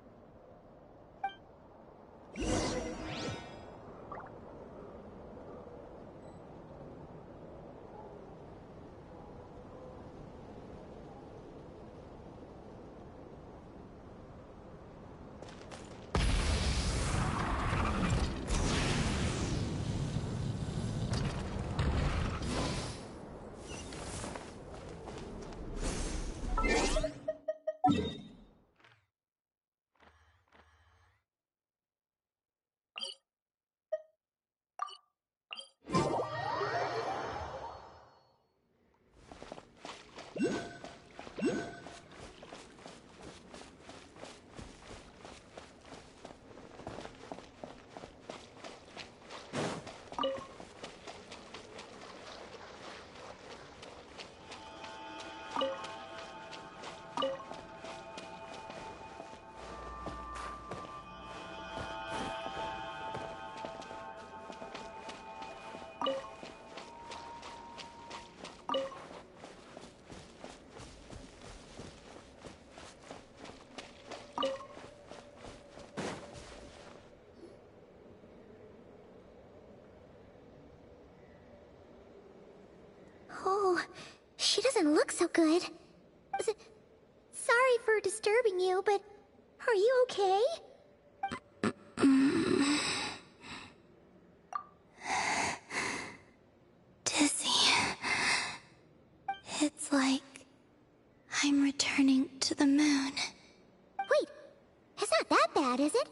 Oh, she doesn't look so good. Sorry for disturbing you, but are you okay? Dizzy. It's like I'm returning to the moon. Wait, it's not that bad, is it?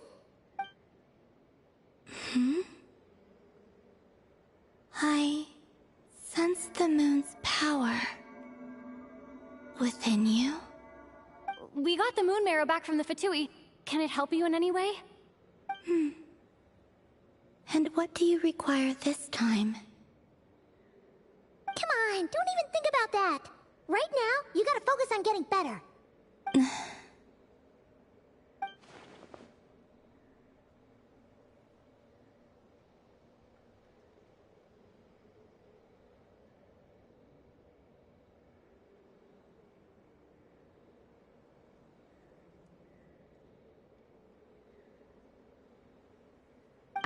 I sense the moon's power within you. We got the moon marrow back from the Fatui. Can it help you in any way? And what do you require this time? Come on, don't even think about that. Right now, you gotta focus on getting better.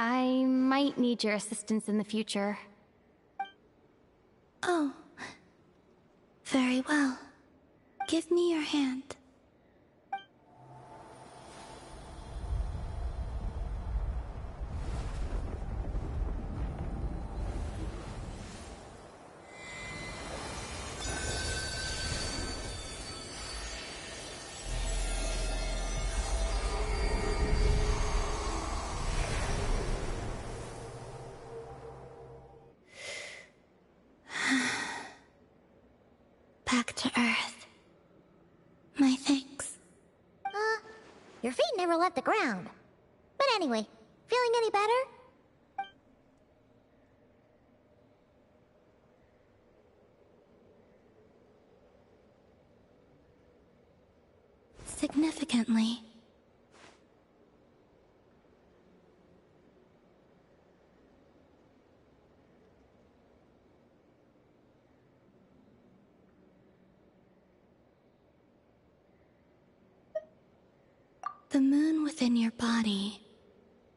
I might need your assistance in the future. Oh. Very well. Give me your hand. Back to Earth. My thanks. Your feet never left the ground. But anyway, feeling any better? Significantly. The moon within your body,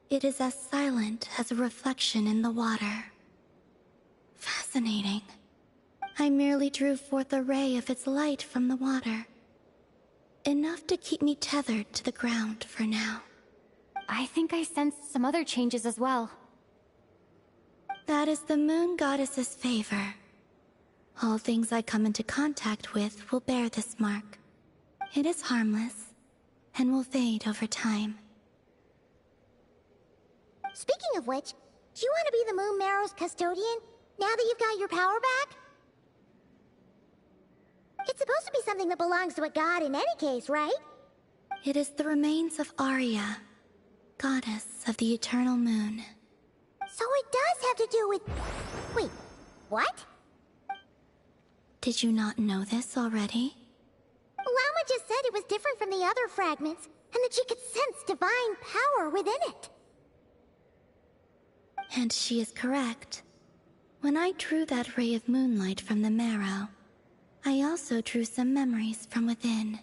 it is as silent as a reflection in the water. Fascinating. I merely drew forth a ray of its light from the water. Enough to keep me tethered to the ground for now. I think I sensed some other changes as well. That is the moon goddess's favor. All things I come into contact with will bear this mark. It is harmless, and will fade over time. Speaking of which, do you want to be the Moon Marrow's custodian, now that you've got your power back? It's supposed to be something that belongs to a god in any case, right? It is the remains of Arya, goddess of the eternal moon. So it does have to do with... Wait, what? Did you not know this already? Llama just said it was different from the other fragments, and that she could sense divine power within it. And she is correct. When I drew that ray of moonlight from the marrow, I also drew some memories from within.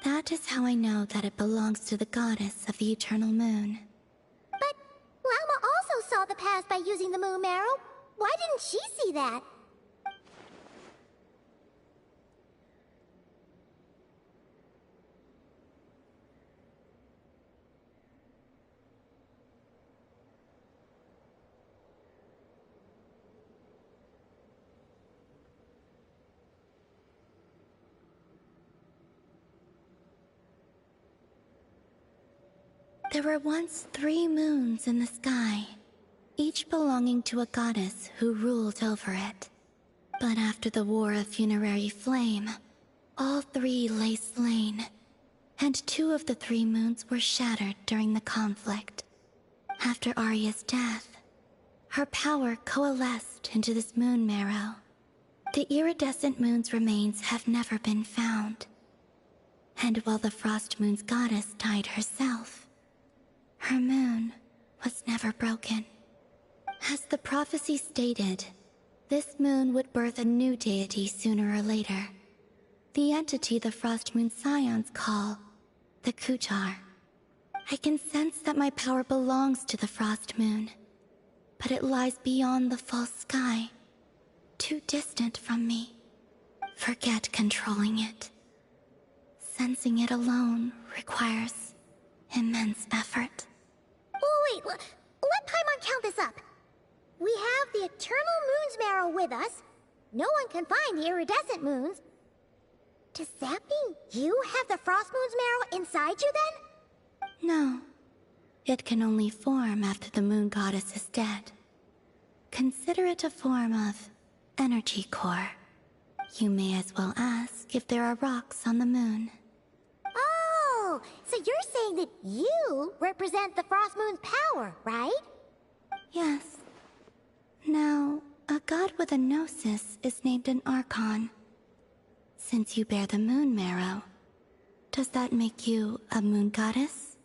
That is how I know that it belongs to the goddess of the eternal moon. But Llama also saw the past by using the Moon Marrow. Why didn't she see that? There were once 3 moons in the sky, each belonging to a goddess who ruled over it. But after the War of Funerary Flame, all 3 lay slain, and 2 of the 3 moons were shattered during the conflict. After Arya's death, her power coalesced into this moon marrow. The iridescent moon's remains have never been found. And while the Frost Moon's goddess died herself, her moon was never broken. As the prophecy stated, this moon would birth a new deity sooner or later. The entity the Frost Moon Scions call the Kutar. I can sense that my power belongs to the Frost Moon, but it lies beyond the false sky, too distant from me. Forget controlling it. Sensing it alone requires immense effort. Oh, wait, let Paimon count this up. We have the Eternal Moon's Marrow with us. No one can find the iridescent moons. Does that mean you have the Frost Moon's Marrow inside you then? No. It can only form after the moon goddess is dead. Consider it a form of energy core. You may as well ask if there are rocks on the moon. Oh, so you're saying that you represent the Frost Moon's power, right? Yes. Now, a god with a gnosis is named an Archon. Since you bear the moon marrow, does that make you a moon goddess?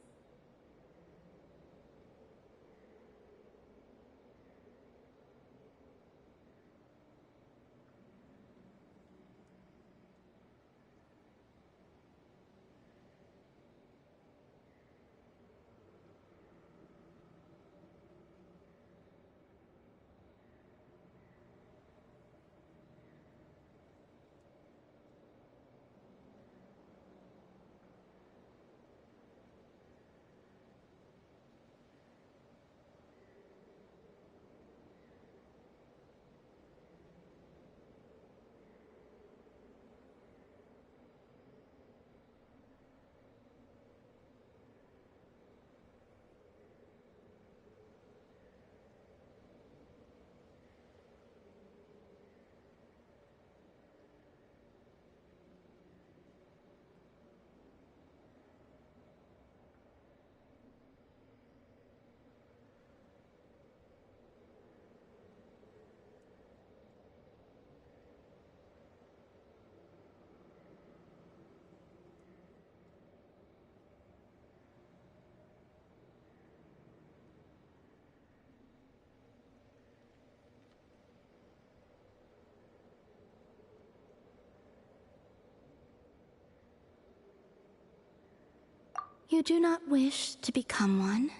You do not wish to become one?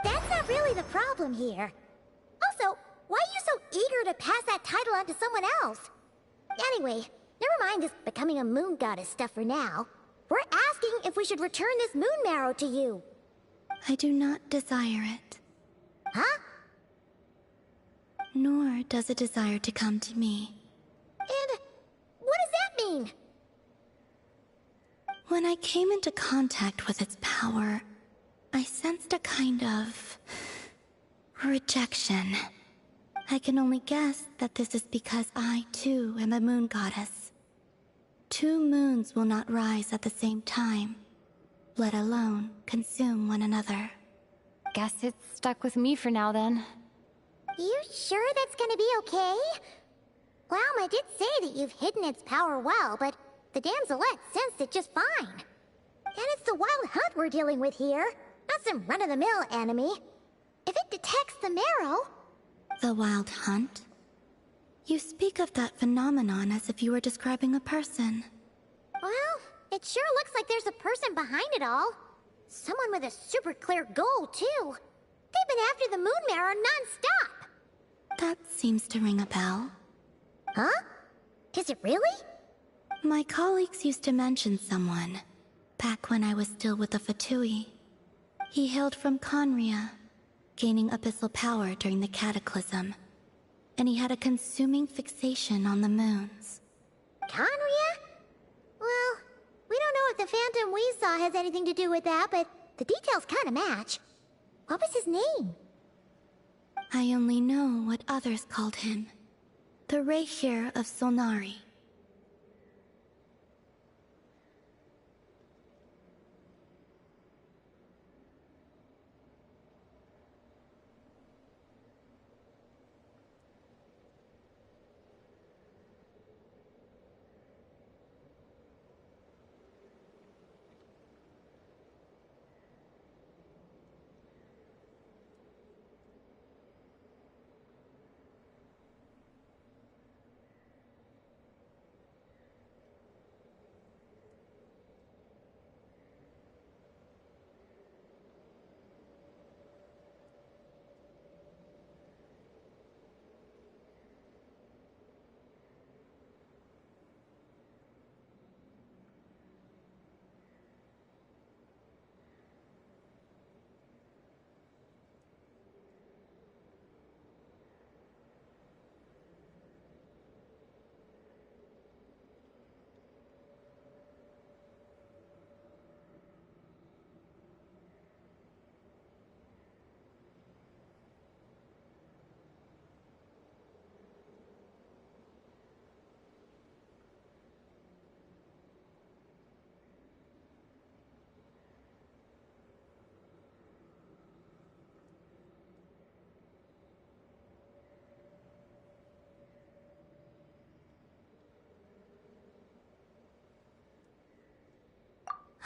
That's not really the problem here. Also, why are you so eager to pass that title on to someone else? Anyway, never mind this becoming a moon goddess stuff for now. We're asking if we should return this moon marrow to you. I do not desire it. Huh? Nor does it desire to come to me. And what does that mean? When I came into contact with its power, I sensed a kind of rejection. I can only guess that this is because I, too, am a moon goddess. 2 moons will not rise at the same time, let alone consume one another. Guess it's stuck with me for now then. You sure that's gonna be okay? Glauma did say that you've hidden its power well, but the Damselette sensed it just fine. And it's the Wild Hunt we're dealing with here, not some run-of-the-mill enemy. If it detects the marrow... The Wild Hunt? You speak of that phenomenon as if you were describing a person. Well, it sure looks like there's a person behind it all. Someone with a super clear goal, too. They've been after the moon marrow non-stop. That seems to ring a bell. Huh? Does it really? My colleagues used to mention someone, back when I was still with the Fatui. He hailed from Conria, gaining abyssal power during the Cataclysm, and he had a consuming fixation on the moons. Conria? Well, we don't know if the phantom we saw has anything to do with that, but the details kinda match. What was his name? I only know what others called him. The Rehir of Solnari.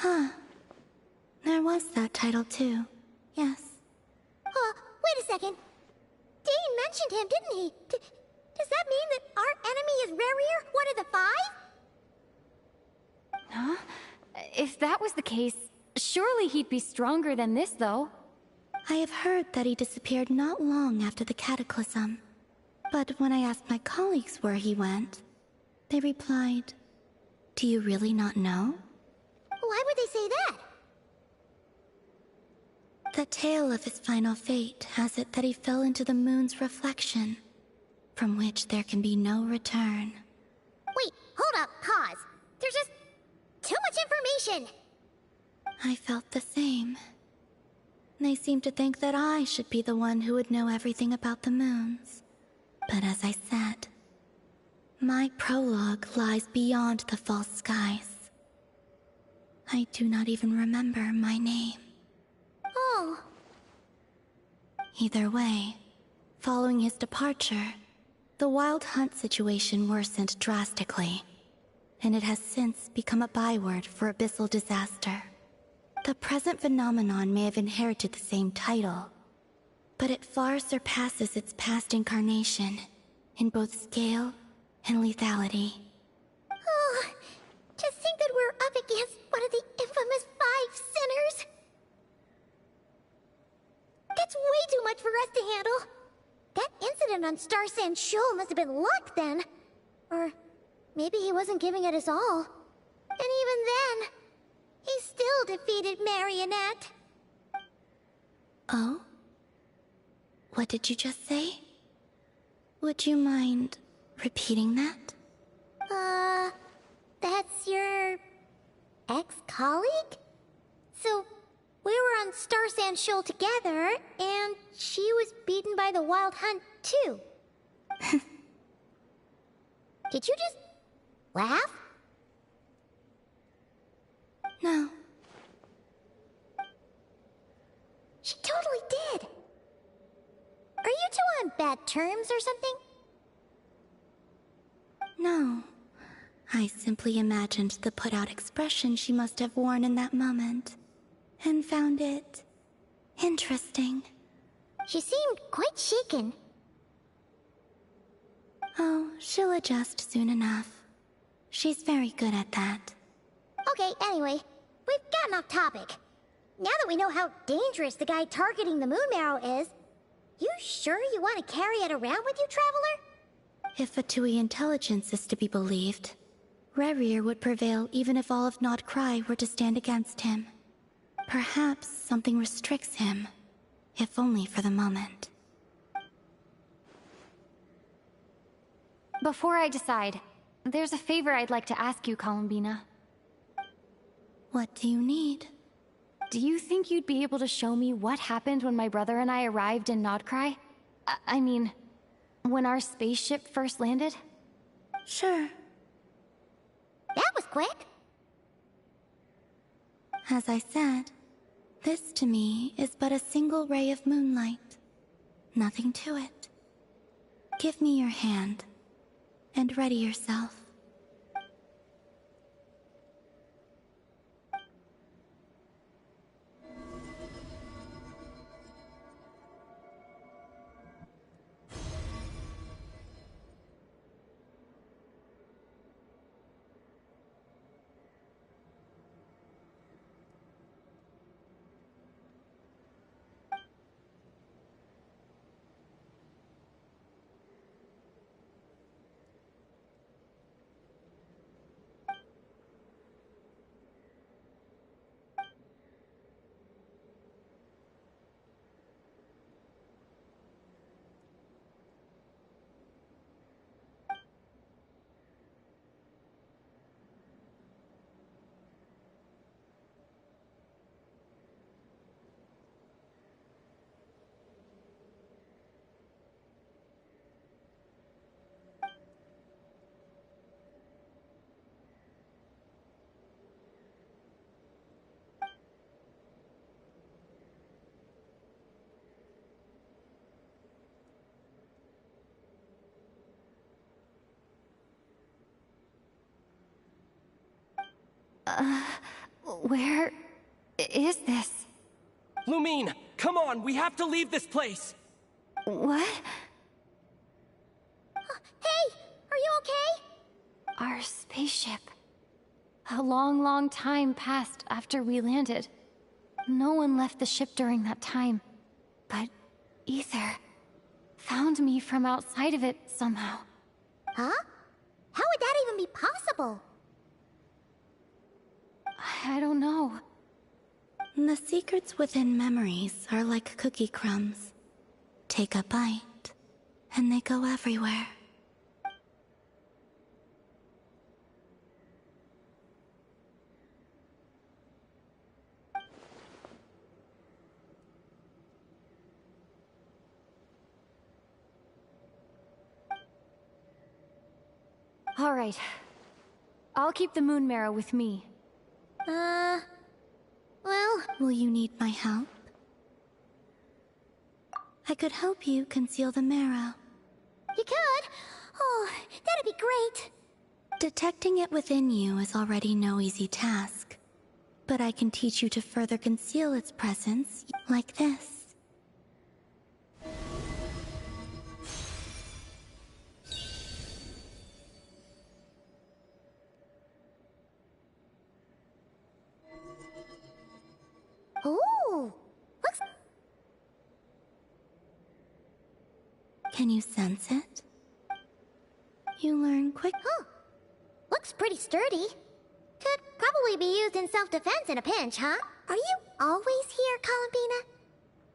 Huh. There was that title too. Yes. Wait a second. Dane mentioned him, didn't he? Does that mean that our enemy is Rarier, one of the 5? Huh? If that was the case, surely he'd be stronger than this, though. I have heard that he disappeared not long after the Cataclysm. But when I asked my colleagues where he went, they replied, "Do you really not know?" Why would they say that? The tale of his final fate has it that he fell into the moon's reflection, from which there can be no return. Wait, hold up, pause. There's just too much information. I felt the same. They seemed to think that I should be the one who would know everything about the moons. But as I said, my prologue lies beyond the false skies. I do not even remember my name. Oh. Either way, following his departure, the Wild Hunt situation worsened drastically, and it has since become a byword for abyssal disaster. The present phenomenon may have inherited the same title, but it far surpasses its past incarnation in both scale and lethality. Oh, to think that we're up against one of the infamous 5 sinners. That's way too much for us to handle. That incident on Star Sand Shoal must have been luck then. Or maybe he wasn't giving it his all. And even then, he still defeated Marionette. Oh? What did you just say? Would you mind repeating that? That's your ex-colleague? So, we were on Star Sand Shoal together, and she was beaten by the Wild Hunt, too. Did you just laugh? No. She totally did. Are you two on bad terms or something? No. I simply imagined the put-out expression she must have worn in that moment, and found it interesting. She seemed quite shaken. Oh, she'll adjust soon enough. She's very good at that. Okay, anyway, we've gotten off topic. Now that we know how dangerous the guy targeting the Moon Marrow is, you sure you want to carry it around with you, Traveler? If Fatui intelligence is to be believed, Rerir would prevail even if all of Nod Cry were to stand against him. Perhaps something restricts him, if only for the moment. Before I decide, there's a favor I'd like to ask you, Columbina. What do you need? Do you think you'd be able to show me what happened when my brother and I arrived in Nodcry? I mean, when our spaceship first landed? Sure. That was quick. As I said, this to me is but a single ray of moonlight. Nothing to it. Give me your hand, and ready yourself. Where is this? Lumine, come on, we have to leave this place! What? Hey, are you okay? Our spaceship. A long, long time passed after we landed. No one left the ship during that time. But Ether found me from outside of it somehow. Huh? How would that even be possible? I don't know. The secrets within memories are like cookie crumbs. Take a bite, and they go everywhere. All right. I'll keep the Moon Marrow with me. Well... Will you need my help? I could help you conceal the marrow. You could? Oh, that'd be great. Detecting it within you is already no easy task. But I can teach you to further conceal its presence, like this. Ooh, Can you sense it? You learn quick. Huh. Looks pretty sturdy. Could probably be used in self-defense in a pinch, huh? Are you always here, Columbina?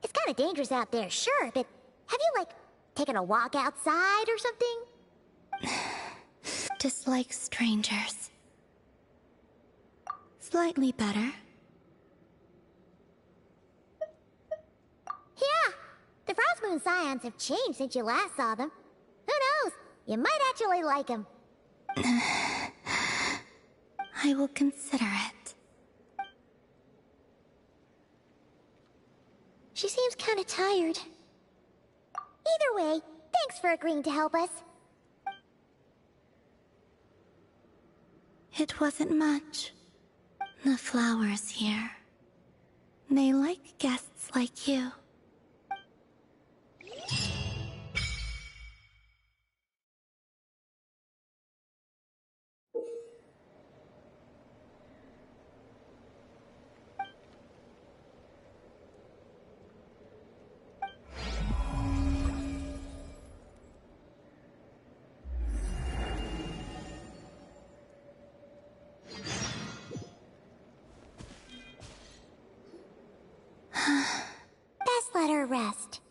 It's kind of dangerous out there, sure, but have you, like, taken a walk outside or something? Just like strangers. Slightly better. Yeah, the Frostmoon Scions have changed since you last saw them. Who knows? You might actually like them. I will consider it. She seems kind of tired. Either way, thanks for agreeing to help us. It wasn't much. The flowers here. They like guests like you. Best let her rest.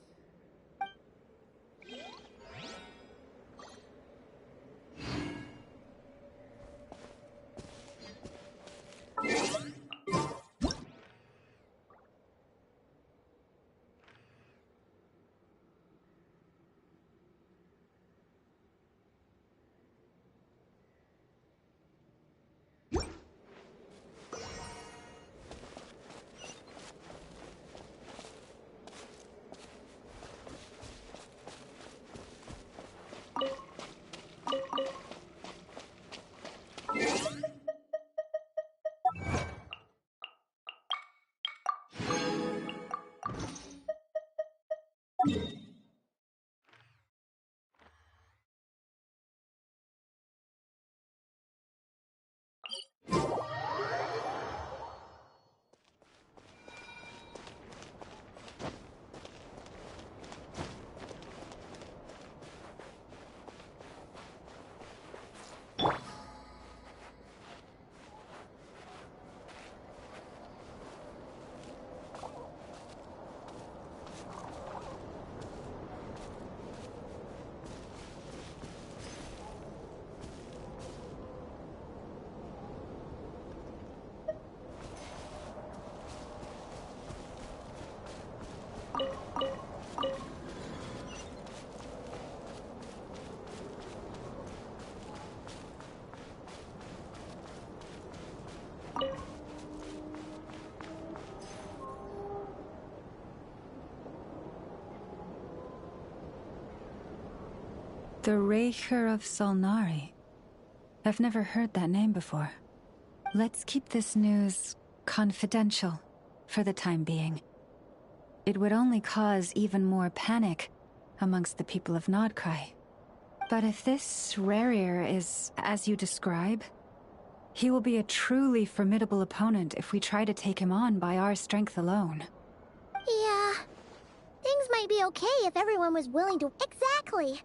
The Raker of Solnari. I've never heard that name before. Let's keep this news confidential for the time being. It would only cause even more panic amongst the people of Nodcry. But if this Rarir is as you describe, he will be a truly formidable opponent if we try to take him on by our strength alone. Yeah. Things might be okay if everyone was willing to... Exactly!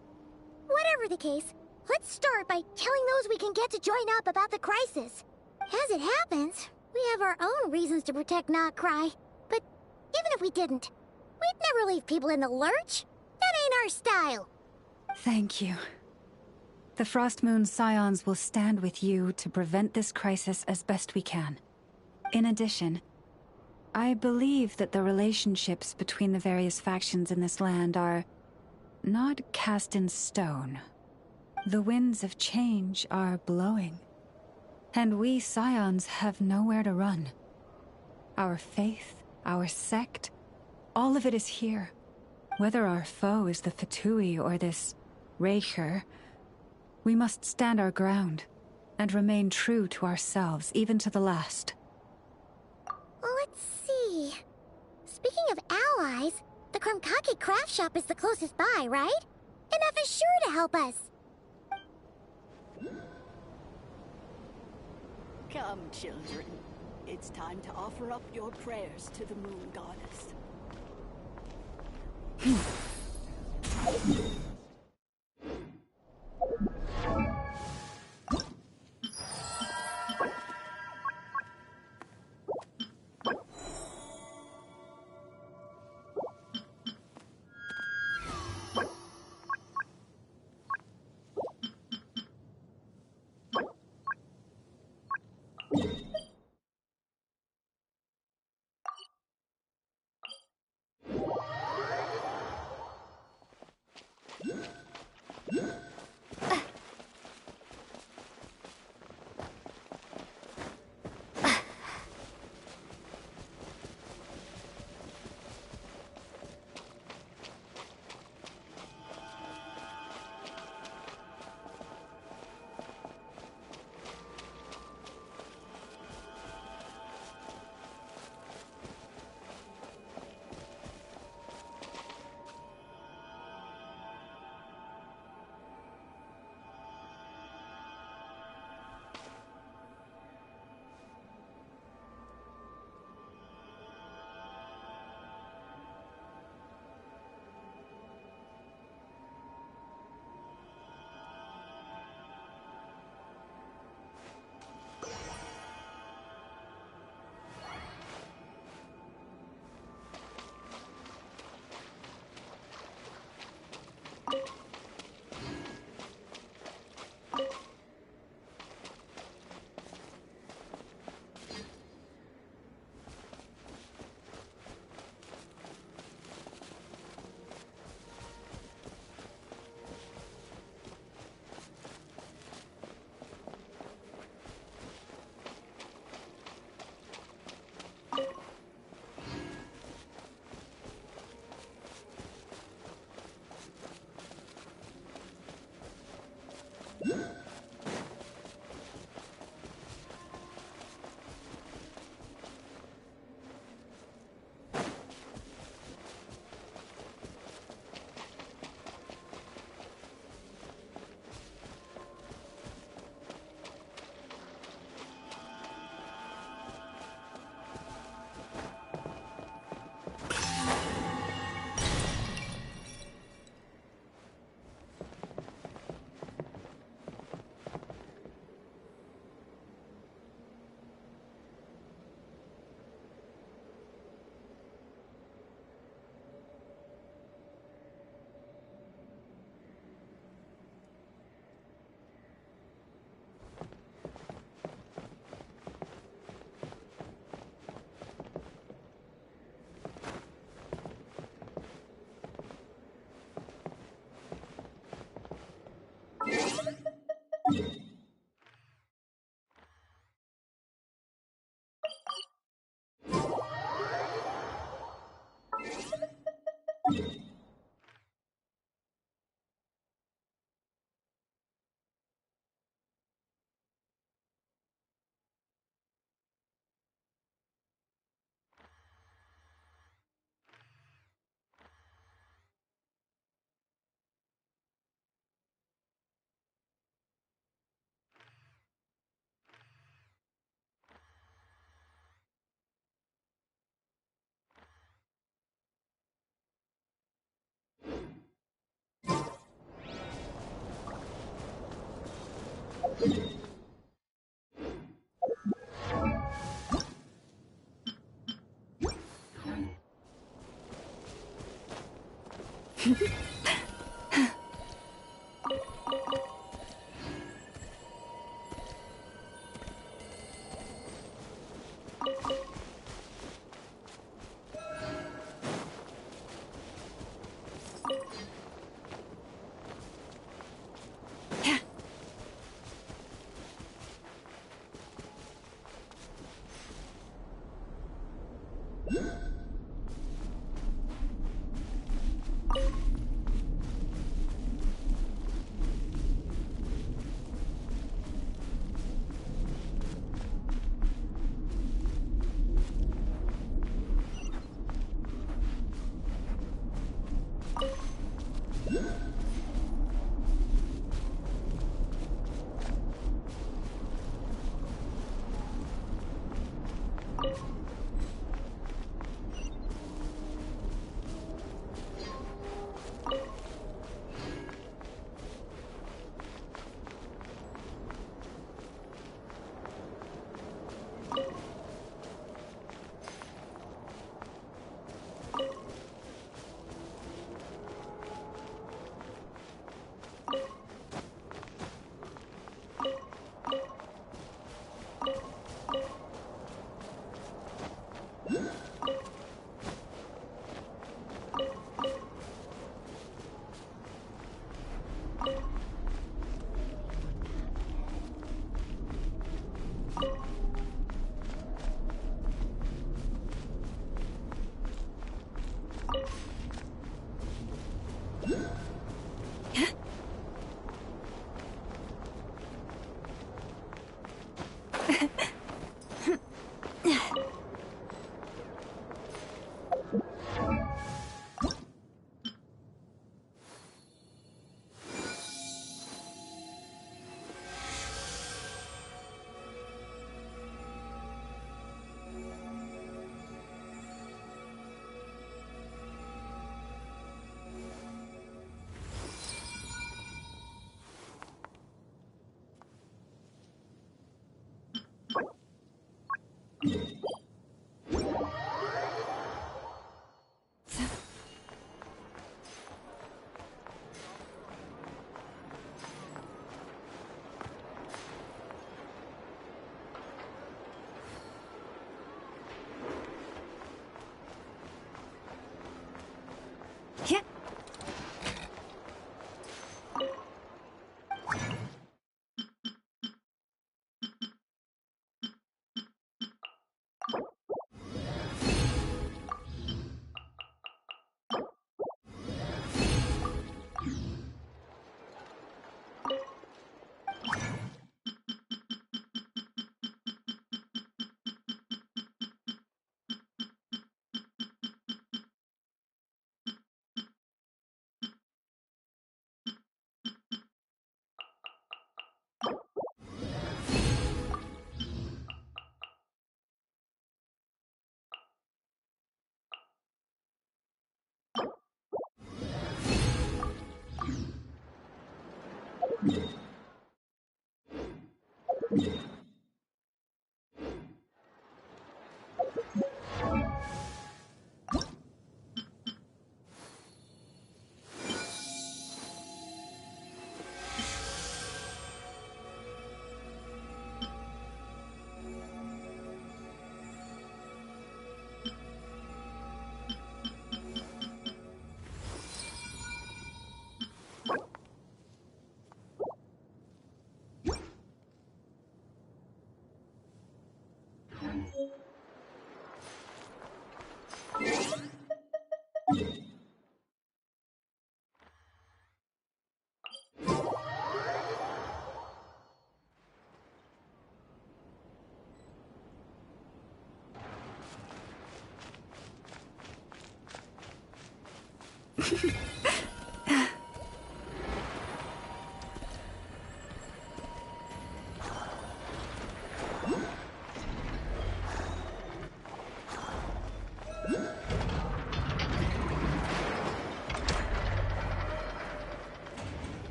Whatever the case, let's start by telling those we can get to join up about the crisis. As it happens, we have our own reasons to protect Nodcry. But even if we didn't, we'd never leave people in the lurch. That ain't our style. Thank you. The Frostmoon Scions will stand with you to prevent this crisis as best we can. In addition, I believe that the relationships between the various factions in this land are not cast in stone. The winds of change are blowing, and we Scions have nowhere to run. Our faith, our sect, all of it is here. Whether our foe is the Fatui or this Raker, we must stand our ground and remain true to ourselves, even to the last. Let's see. Speaking of allies, the Krumkake craft shop is the closest by, right? Enough is sure to help us. Come, children. It's time to offer up your prayers to the Moon Goddess.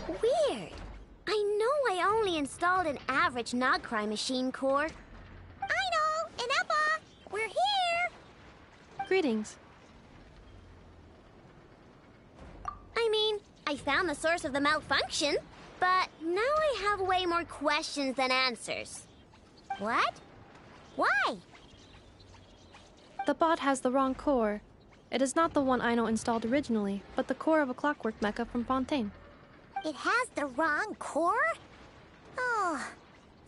Weird. I know I only installed an average Nogcry machine core. I know, Ineppa! We're here! Greetings. I mean, I found the source of the malfunction, but now I have way more questions than answers. What? Why? The bot has the wrong core. It is not the one Aino installed originally, but the core of a clockwork mecha from Fontaine. It has the wrong core? Oh,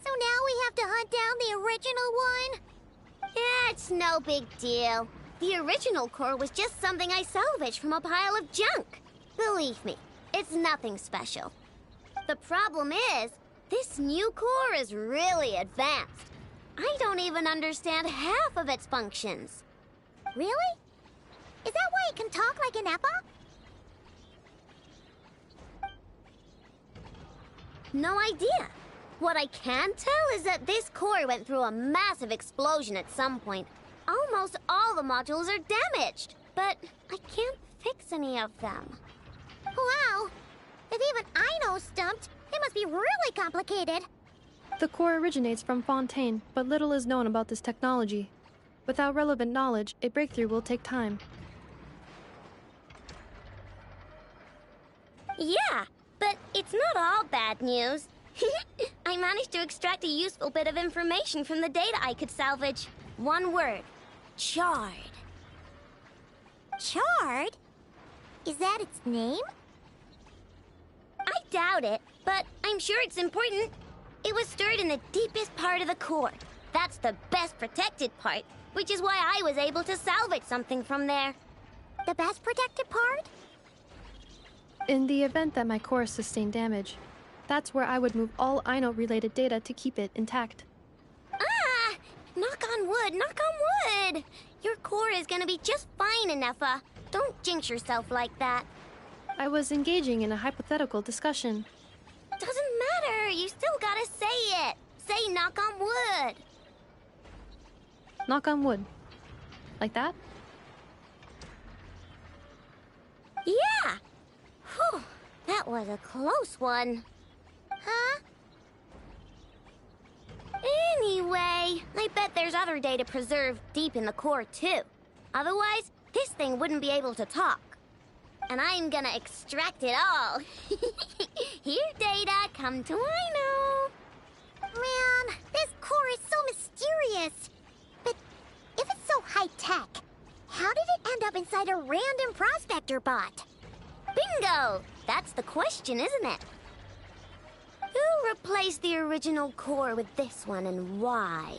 so now we have to hunt down the original one? Yeah, it's no big deal. The original core was just something I salvaged from a pile of junk. Believe me, it's nothing special. The problem is, this new core is really advanced. I don't even understand half of its functions. Really? Is that why it can talk like an Eppa? No idea. What I can tell is that this core went through a massive explosion at some point. Almost all the modules are damaged, but I can't fix any of them. Wow! If even I know stumped, it must be really complicated. The core originates from Fontaine, but little is known about this technology. Without relevant knowledge, a breakthrough will take time. Yeah, but it's not all bad news. I managed to extract a useful bit of information from the data I could salvage. One word. Charred. Charred? Is that its name? I doubt it, but I'm sure it's important. It was stored in the deepest part of the core. That's the best protected part, which is why I was able to salvage something from there. The best protected part? In the event that my core sustained damage, that's where I would move all Aino-related data to keep it intact. Ah! Knock on wood, knock on wood! Your core is gonna be just fine, Ineffa. Don't jinx yourself like that. I was engaging in a hypothetical discussion. Doesn't matter, you still gotta say it. Say knock on wood. Knock on wood. Like that? Yeah! Whew, that was a close one. Huh? Anyway, I bet there's other data preserved deep in the core, too. Otherwise, this thing wouldn't be able to talk. And I'm gonna extract it all. Here, data, come to Aino. Man, this core is so mysterious. But if it's so high-tech, how did it end up inside a random prospector bot? Bingo! That's the question, isn't it? Who replaced the original core with this one and why?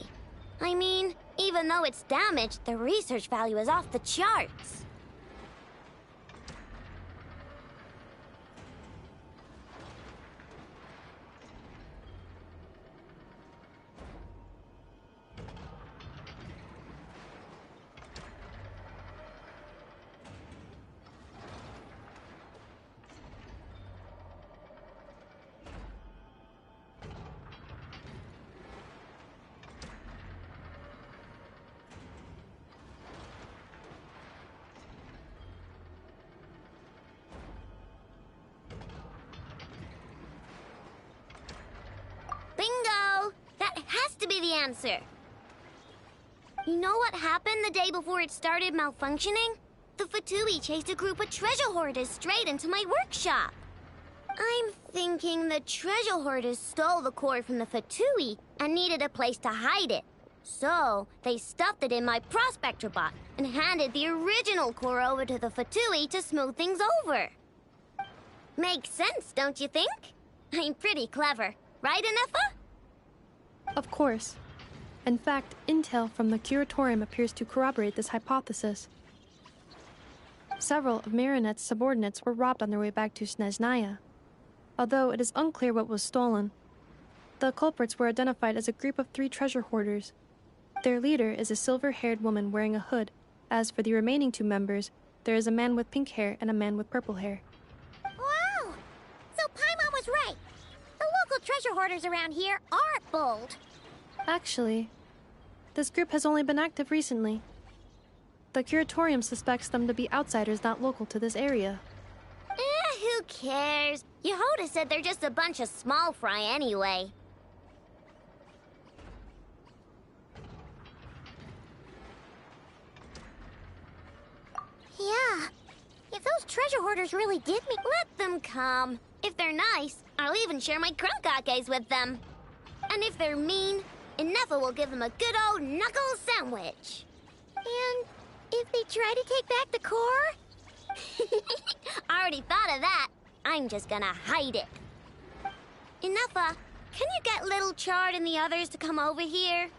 I mean, even though it's damaged, the research value is off the charts. Bingo! That has to be the answer. You know what happened the day before it started malfunctioning? The Fatui chased a group of treasure hoarders straight into my workshop. I'm thinking the treasure hoarders stole the core from the Fatui and needed a place to hide it. So, they stuffed it in my prospector bot and handed the original core over to the Fatui to smooth things over. Makes sense, don't you think? I'm pretty clever. Right, Ineffa? Of course. In fact, intel from the Curatorium appears to corroborate this hypothesis. Several of Marinette's subordinates were robbed on their way back to Snezhnaya. Although it is unclear what was stolen, the culprits were identified as a group of 3 treasure hoarders. Their leader is a silver-haired woman wearing a hood. As for the remaining 2 members, there is a man with pink hair and a man with purple hair. Wow! So Paimon was right. The local treasure hoarders around here aren't bold. Actually, this group has only been active recently. The Curatorium suspects them to be outsiders not local to this area. Who cares? Yehoda said they're just a bunch of small fry anyway. treasure hoarders really did me. Let them come. If they're nice, I'll even share my crunkakes with them. And if they're mean, Inefa will give them a good old knuckle sandwich. And if they try to take back the core? I already thought of that. I'm just gonna hide it. Inefa, can you get Little Chard and the others to come over here?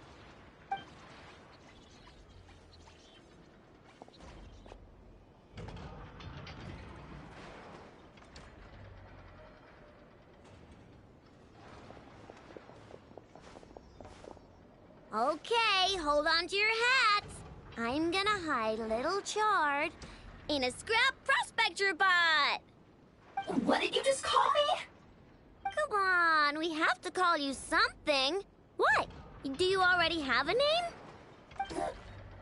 Okay, hold on to your hats. I'm gonna hide Little Chard in a scrap prospector bot. What did you just call me? Come on, we have to call you something. What? Do you already have a name?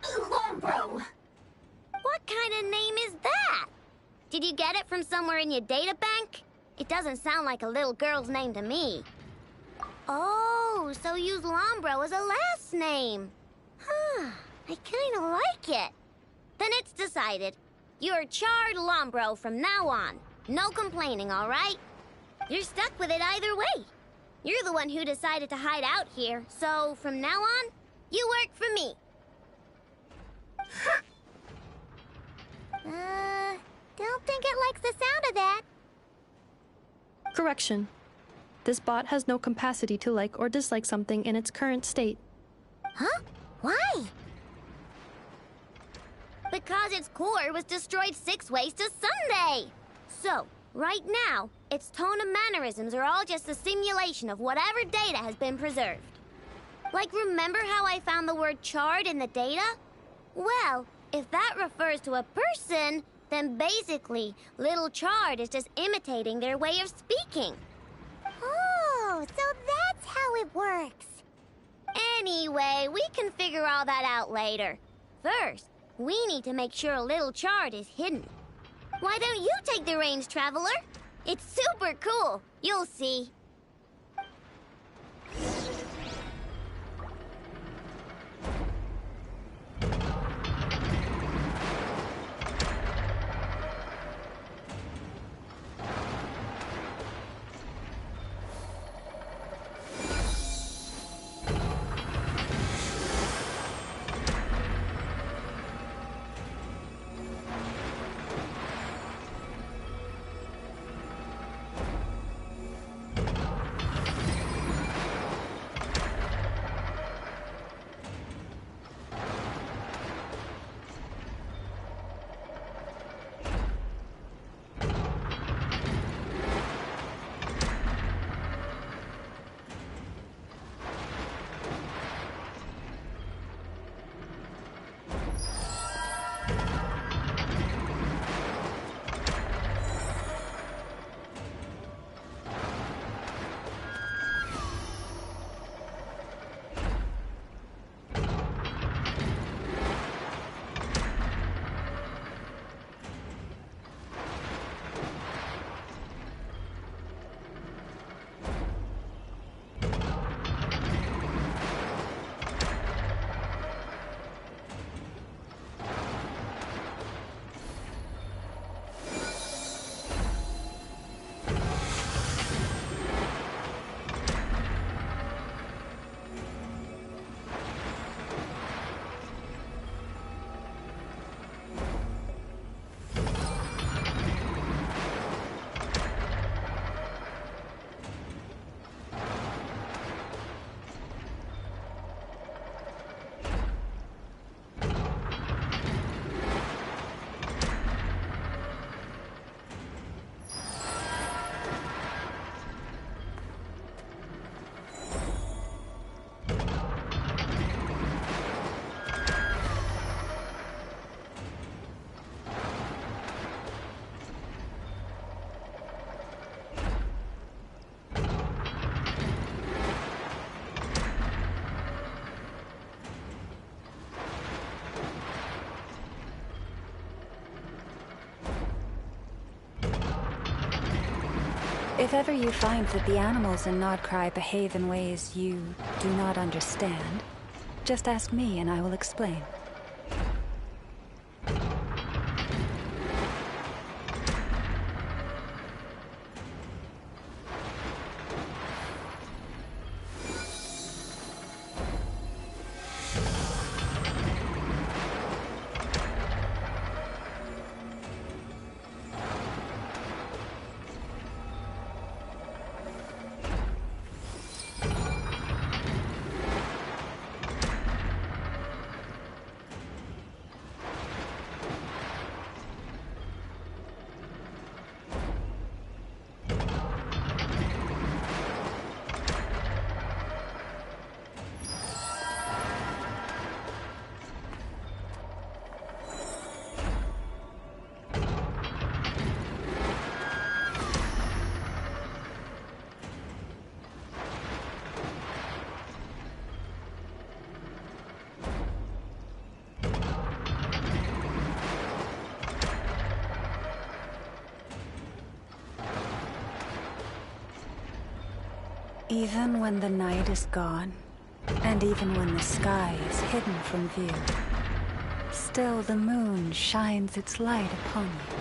Lombro. What kind of name is that? Did you get it from somewhere in your data bank? It doesn't sound like a little girl's name to me. Oh, so use Lombro as a last name. Huh, I kinda like it. Then it's decided. You're Chard Lombro from now on. No complaining, all right? You're stuck with it either way. You're the one who decided to hide out here, so from now on, you work for me. Don't think it likes the sound of that. Correction. This bot has no capacity to like or dislike something in its current state. Huh? Why? Because its core was destroyed 6 ways to Sunday. So, right now, its tone and mannerisms are all just a simulation of whatever data has been preserved. Like, remember how I found the word chard in the data? Well, if that refers to a person, then basically, Little Chard is just imitating their way of speaking. Oh, so that's how it works. Anyway, we can figure all that out later. First, we need to make sure Little Chard is hidden. Why don't you take the reins, Traveler? It's super cool. You'll see. If ever you find that the animals in Nodcry behave in ways you do not understand, just ask me and I will explain. Even when the night is gone, and even when the sky is hidden from view, still the moon shines its light upon you.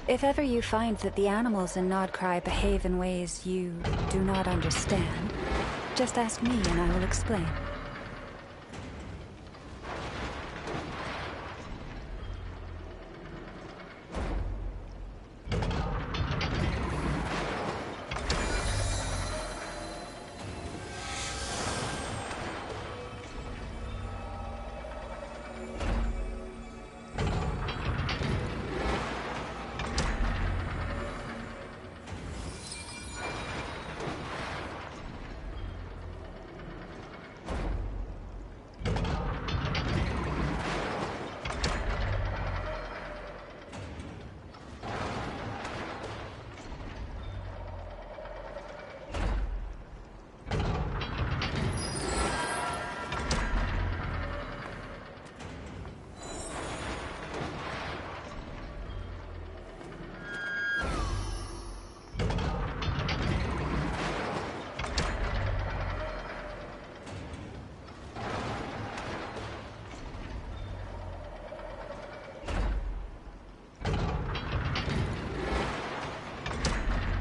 If ever you find that the animals in Nodcry behave in ways you do not understand, just ask me and I will explain.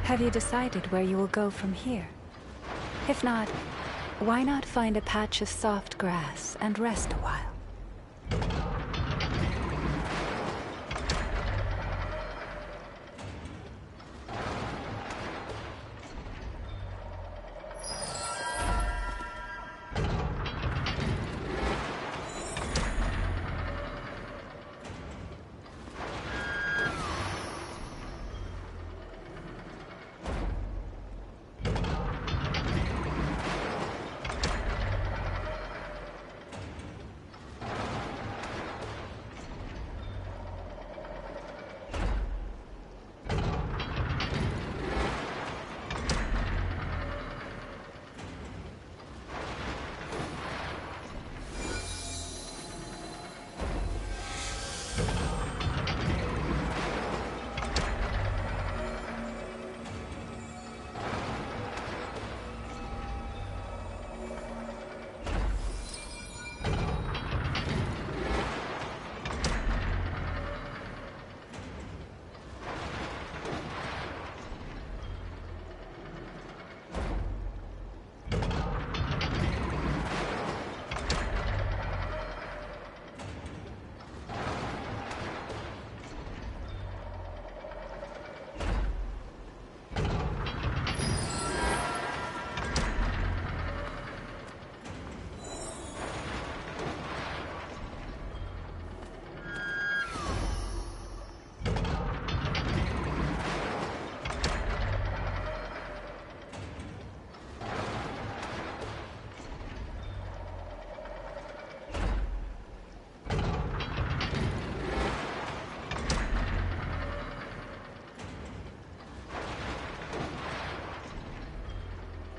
Have you decided where you will go from here? If not, why not find a patch of soft grass and rest a while?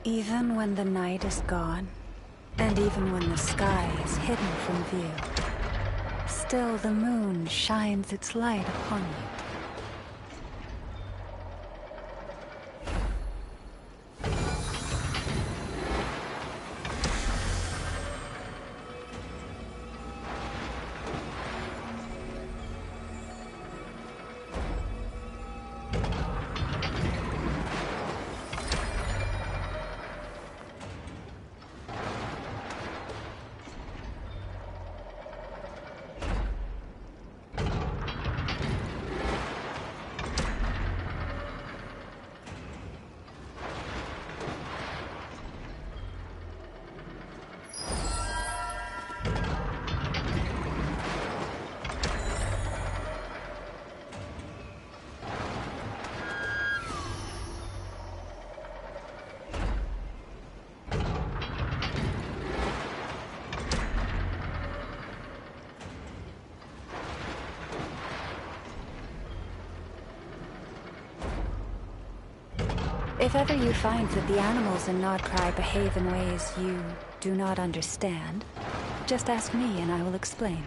Even when the night is gone, and even when the sky is hidden from view, still the moon shines its light upon you. If ever you find that the animals in Nodcry behave in ways you do not understand, just ask me and I will explain.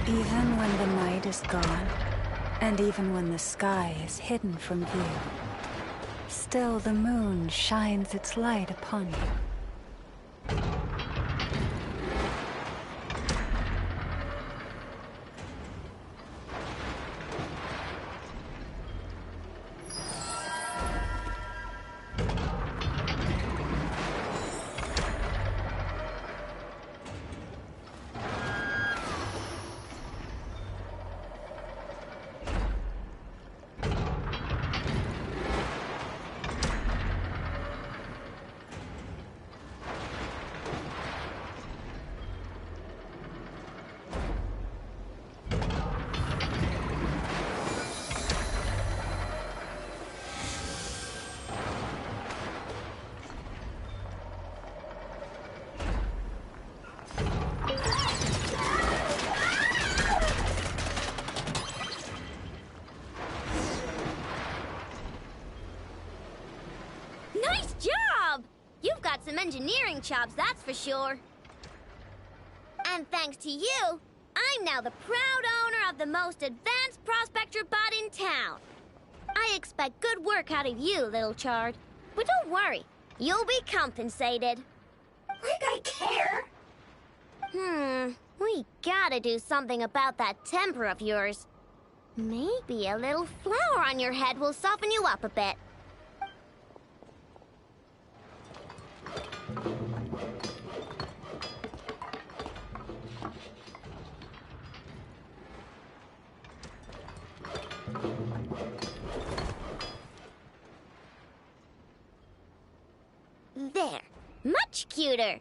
Even when the night is gone, and even when the sky is hidden from view, still the moon shines its light upon you. Nice job! You've got some engineering chops, that's for sure. And thanks to you, I'm now the proud owner of the most advanced prospector bot in town. I expect good work out of you, little Chard. But don't worry, you'll be compensated. Like I care. We gotta do something about that temper of yours. Maybe a little flour on your head will soften you up a bit. There. Much cuter.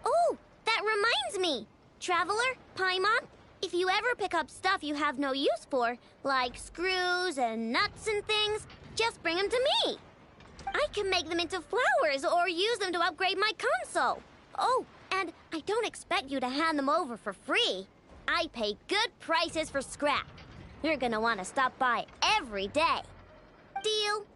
Oh, that reminds me. Traveler, Paimon, if you ever pick up stuff you have no use for, like screws and nuts and things, just bring them to me. I can make them into flowers or use them to upgrade my console. Oh, and I don't expect you to hand them over for free. I pay good prices for scrap. You're gonna want to stop by every day. Deal?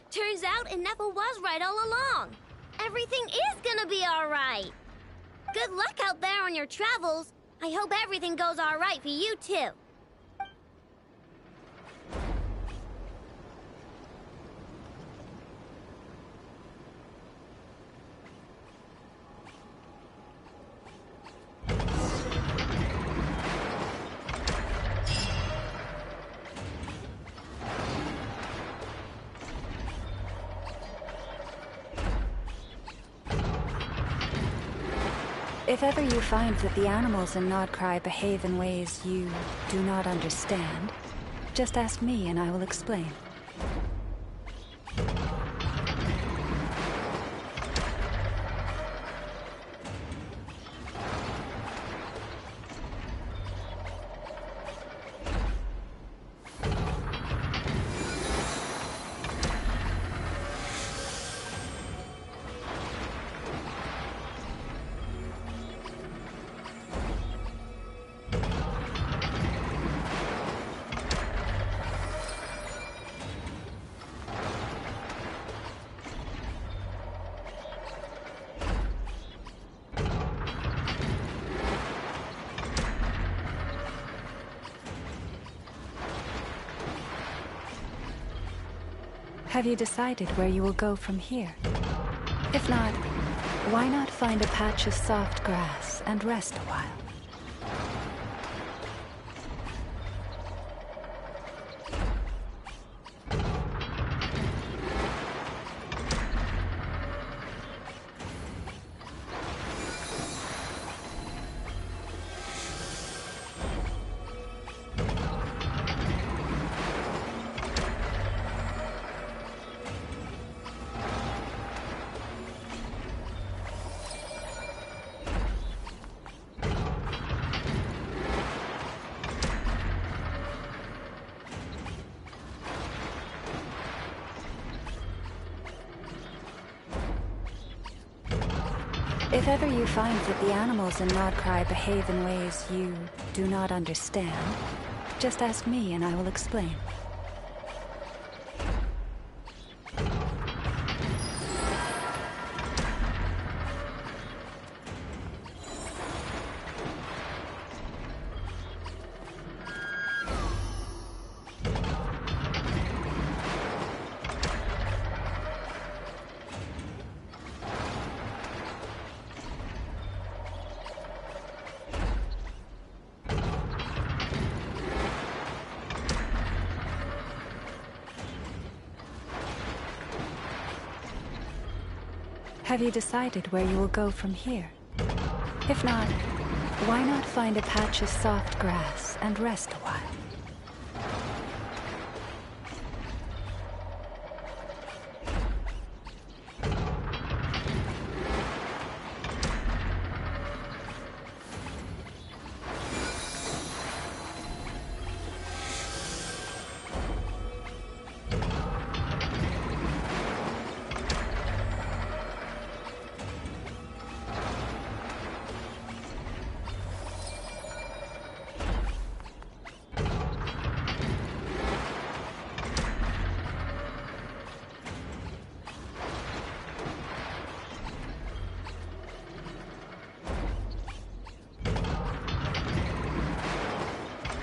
Turns out Ineffa was right all along. Everything is gonna be all right. Good luck out there on your travels. I hope everything goes all right for you, too. If ever you find that the animals in Nodcry behave in ways you do not understand, just ask me and I will explain. Have you decided where you will go from here? If not, why not find a patch of soft grass and rest a while? If ever you find that the animals in Nodcry behave in ways you do not understand, just ask me and I will explain. Have you decided where you will go from here? If not, why not find a patch of soft grass and rest a while?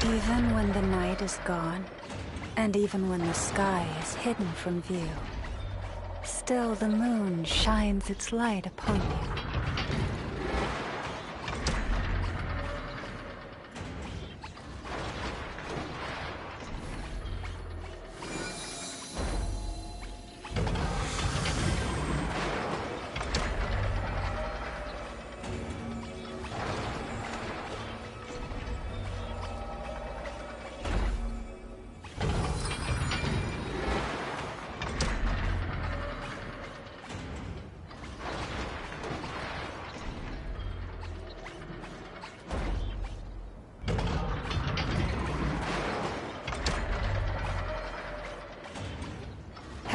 Even when the night is gone, and even when the sky is hidden from view, still the moon shines its light upon you.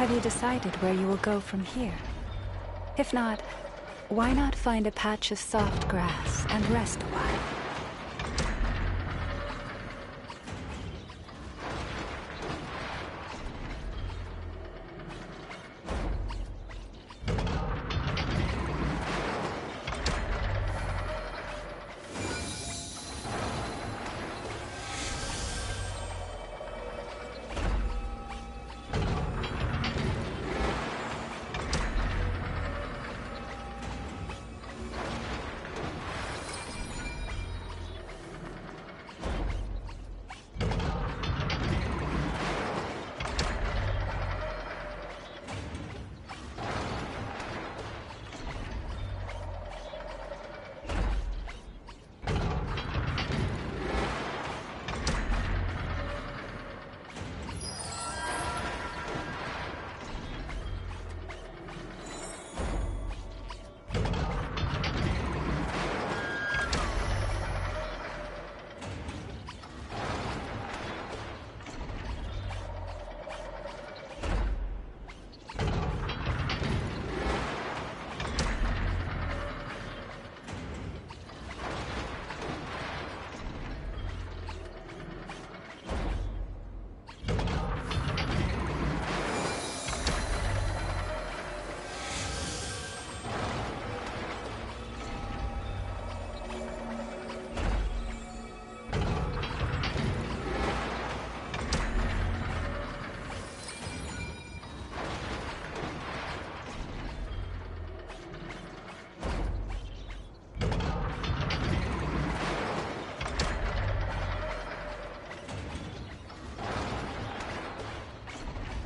Have you decided where you will go from here? If not, why not find a patch of soft grass and rest a while?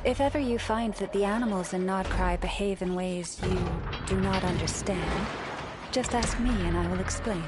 If ever you find that the animals in Nodcry behave in ways you do not understand, just ask me and I will explain.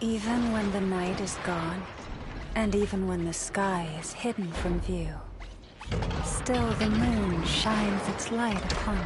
Even when the night is gone, and even when the sky is hidden from view, still the moon shines its light upon you.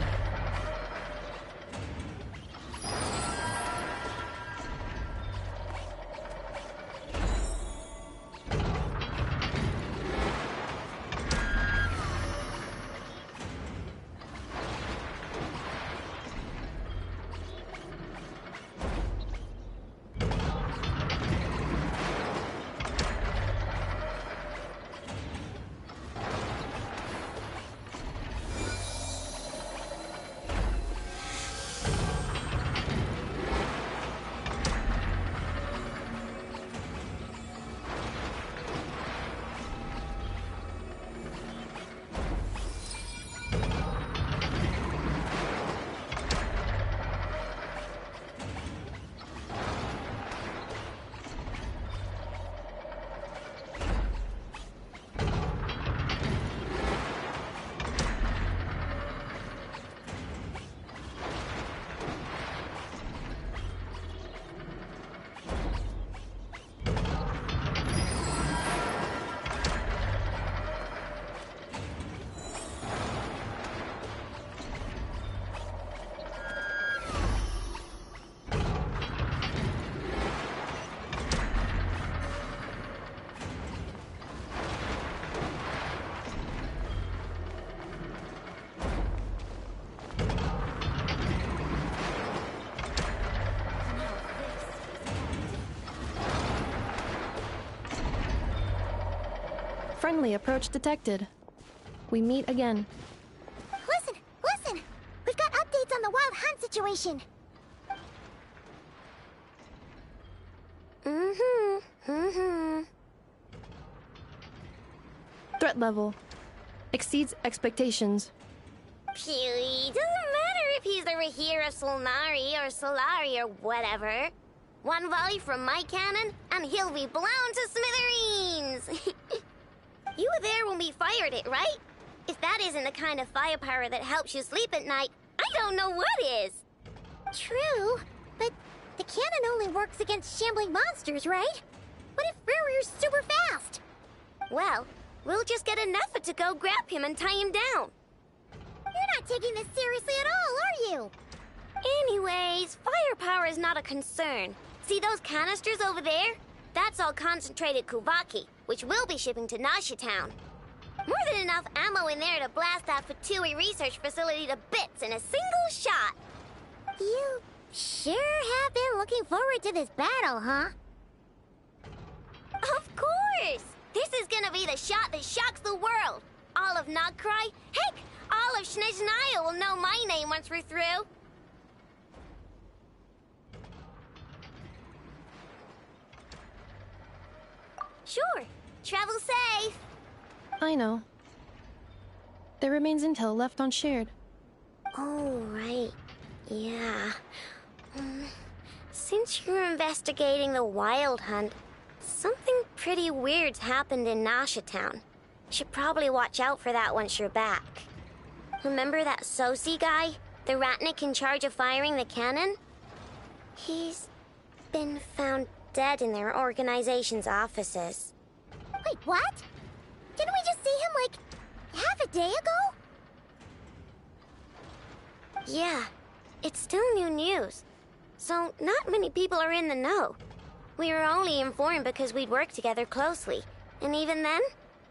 Friendly approach detected. We meet again. Listen! Listen! We've got updates on the Wild Hunt situation! Threat level. Exceeds expectations. Phew, doesn't matter if he's the Rahira Solnari or Solari or whatever. One volley from my cannon, and he'll be blown to smithereens! You were there when we fired it, right? If that isn't the kind of firepower that helps you sleep at night, I don't know what is! True, but the cannon only works against shambling monsters, right? What if Rarir's super fast? Well, we'll just get enough to go grab him and tie him down. You're not taking this seriously at all, are you? Anyways, firepower is not a concern. See those canisters over there? That's all concentrated Kuvaki, which we'll be shipping to Nashitown. More than enough ammo in there to blast that Fatui research facility to bits in a single shot. You sure have been looking forward to this battle, huh? Of course! This is gonna be the shot that shocks the world. All of Nodcry, heck, all of Snezhnaya will know my name once we're through. Sure. Travel safe. I know. There remains intel left unshared. Oh, right. Yeah. Since you're investigating the Wild Hunt, something pretty weird's happened in Nashitown. Should probably watch out for that once you're back. Remember that Sosi guy? The Ratnik in charge of firing the cannon? He's been found dead in their organization's offices. Wait, what? Didn't we just see him, like, half a day ago? Yeah, it's still new news. So, not many people are in the know. We were only informed because we'd worked together closely. And even then,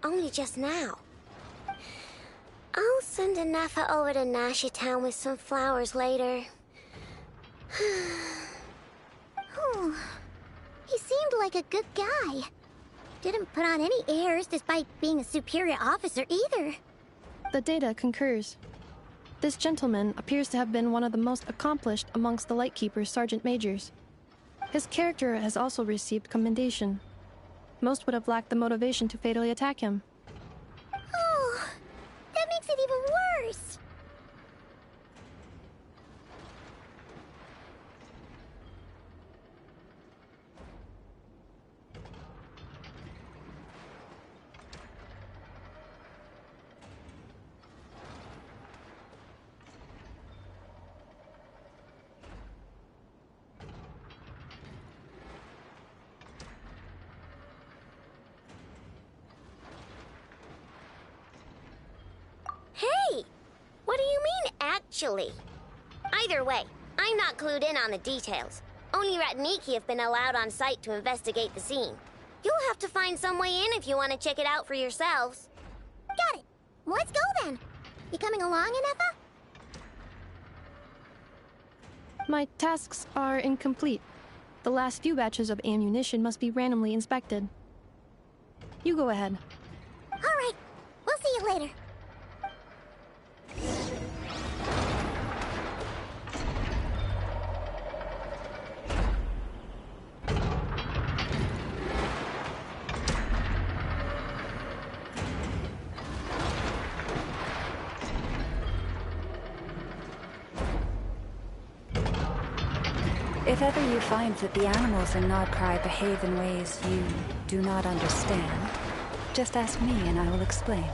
only just now. I'll send Anafa over to Nasha Town with some flowers later. Oh, he seemed like a good guy. Didn't put on any airs despite being a superior officer either. The data concurs. This gentleman appears to have been one of the most accomplished amongst the Lightkeeper's sergeant majors. His character has also received commendation. Most would have lacked the motivation to fatally attack him. Oh, that makes it even worse. Hey! What do you mean, actually? Either way, I'm not clued in on the details. Only Ratniki have been allowed on site to investigate the scene. You'll have to find some way in if you want to check it out for yourselves. Got it. Let's go then. You coming along, Anafa? My tasks are incomplete. The last few batches of ammunition must be randomly inspected. You go ahead. All right. We'll see you later. If ever you find that the animals in Nodcry behave in ways you do not understand, just ask me and I will explain.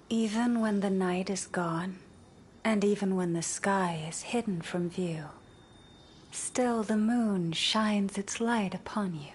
Even when the night is gone, and even when the sky is hidden from view, still the moon shines its light upon you.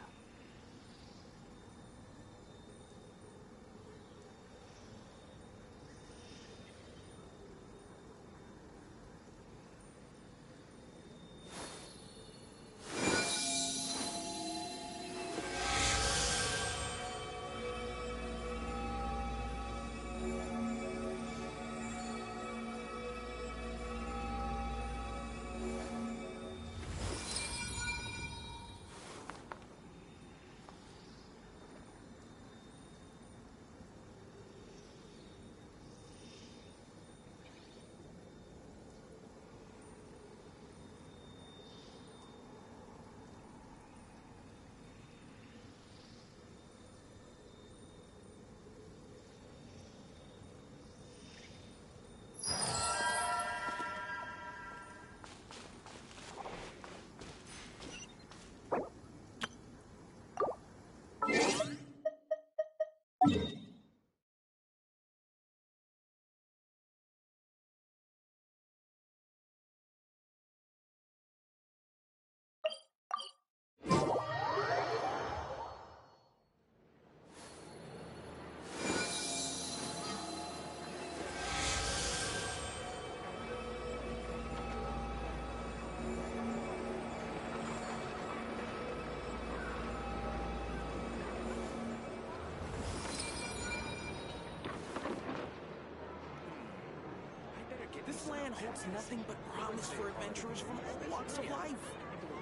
This land holds nothing but promise for adventurers from all walks of life.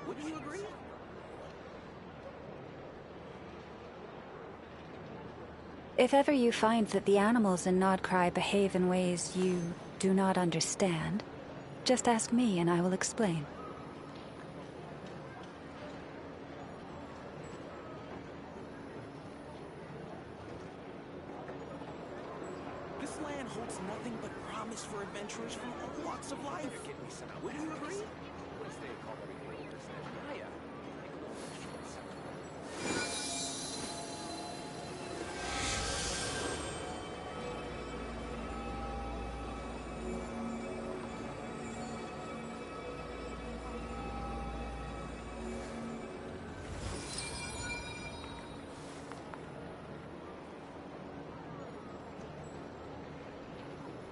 Wouldn't you agree? If ever you find that the animals in Nodcry behave in ways you do not understand, just ask me and I will explain. This land holds nothing but promise for adventurers from all walks of life. Wouldn't you agree?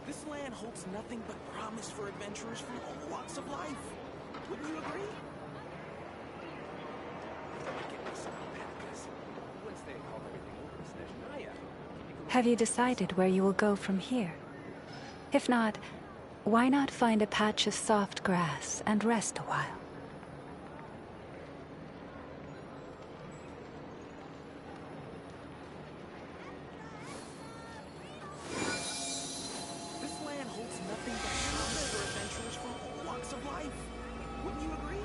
This land holds nothing but promise for adventurers from all walks of life. Wouldn't you agree? Have you decided where you will go from here? If not, why not find a patch of soft grass and rest a while? This land holds nothing but promise for adventurers from all walks of life. Wouldn't you agree?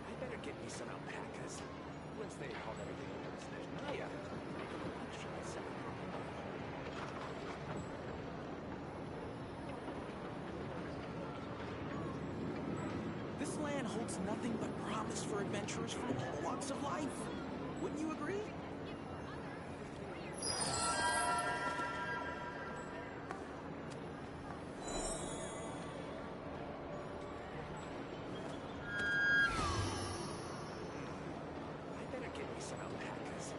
I better get me some alpacas. Once they haul everything over to Snezhnaya, this land holds nothing but promise for adventurers from all walks of life. Wouldn't you agree? I better get me some alpacas.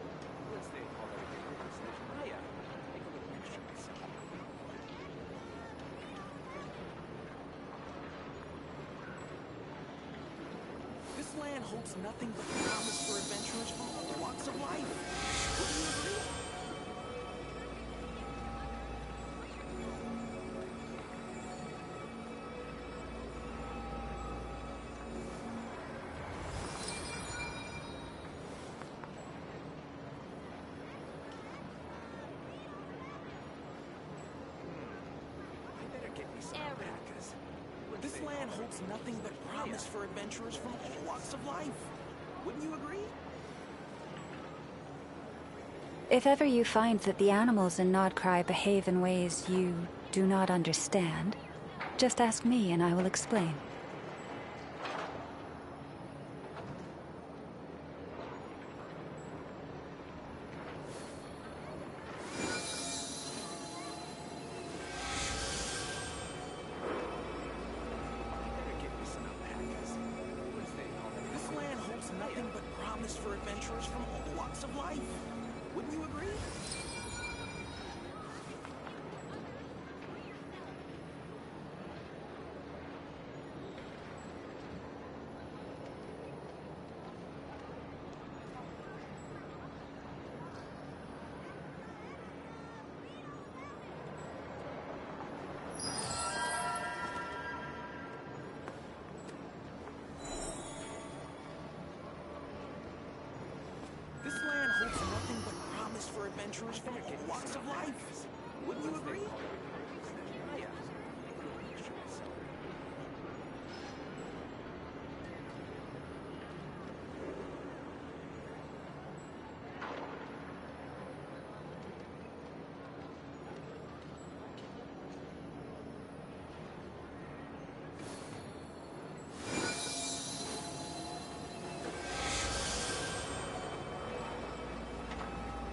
Once they haul everything over to Snezhnaya, make a little extra myself. This land holds nothing but promise for adventurers from all walks of life. Wouldn't you agree? I better get me some alpacas. This land holds nothing but promise for adventurers from all walks of life. Wouldn't you agree? If ever you find that the animals in Nodcry behave in ways you do not understand, just ask me and I will explain. This land holds nothing but promise for adventurers from all walks of life. Wouldn't you agree? This land holds nothing but promise for adventurers from all walks of life. Wouldn't you agree?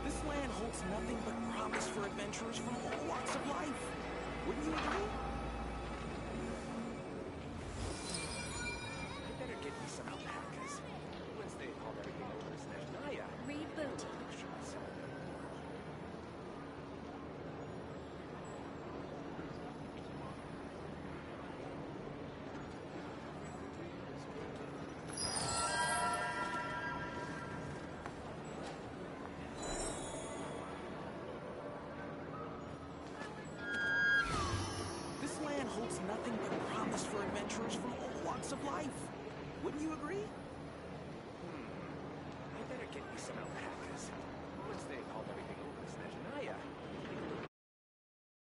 This land holds nothing but promise for adventurers from all walks of life. Wouldn't you agree? I better get me some alpacas. Once they haul everything over to Snezhnaya. Reboot. walks of life. Wouldn't you agree? I better get me some alpaca.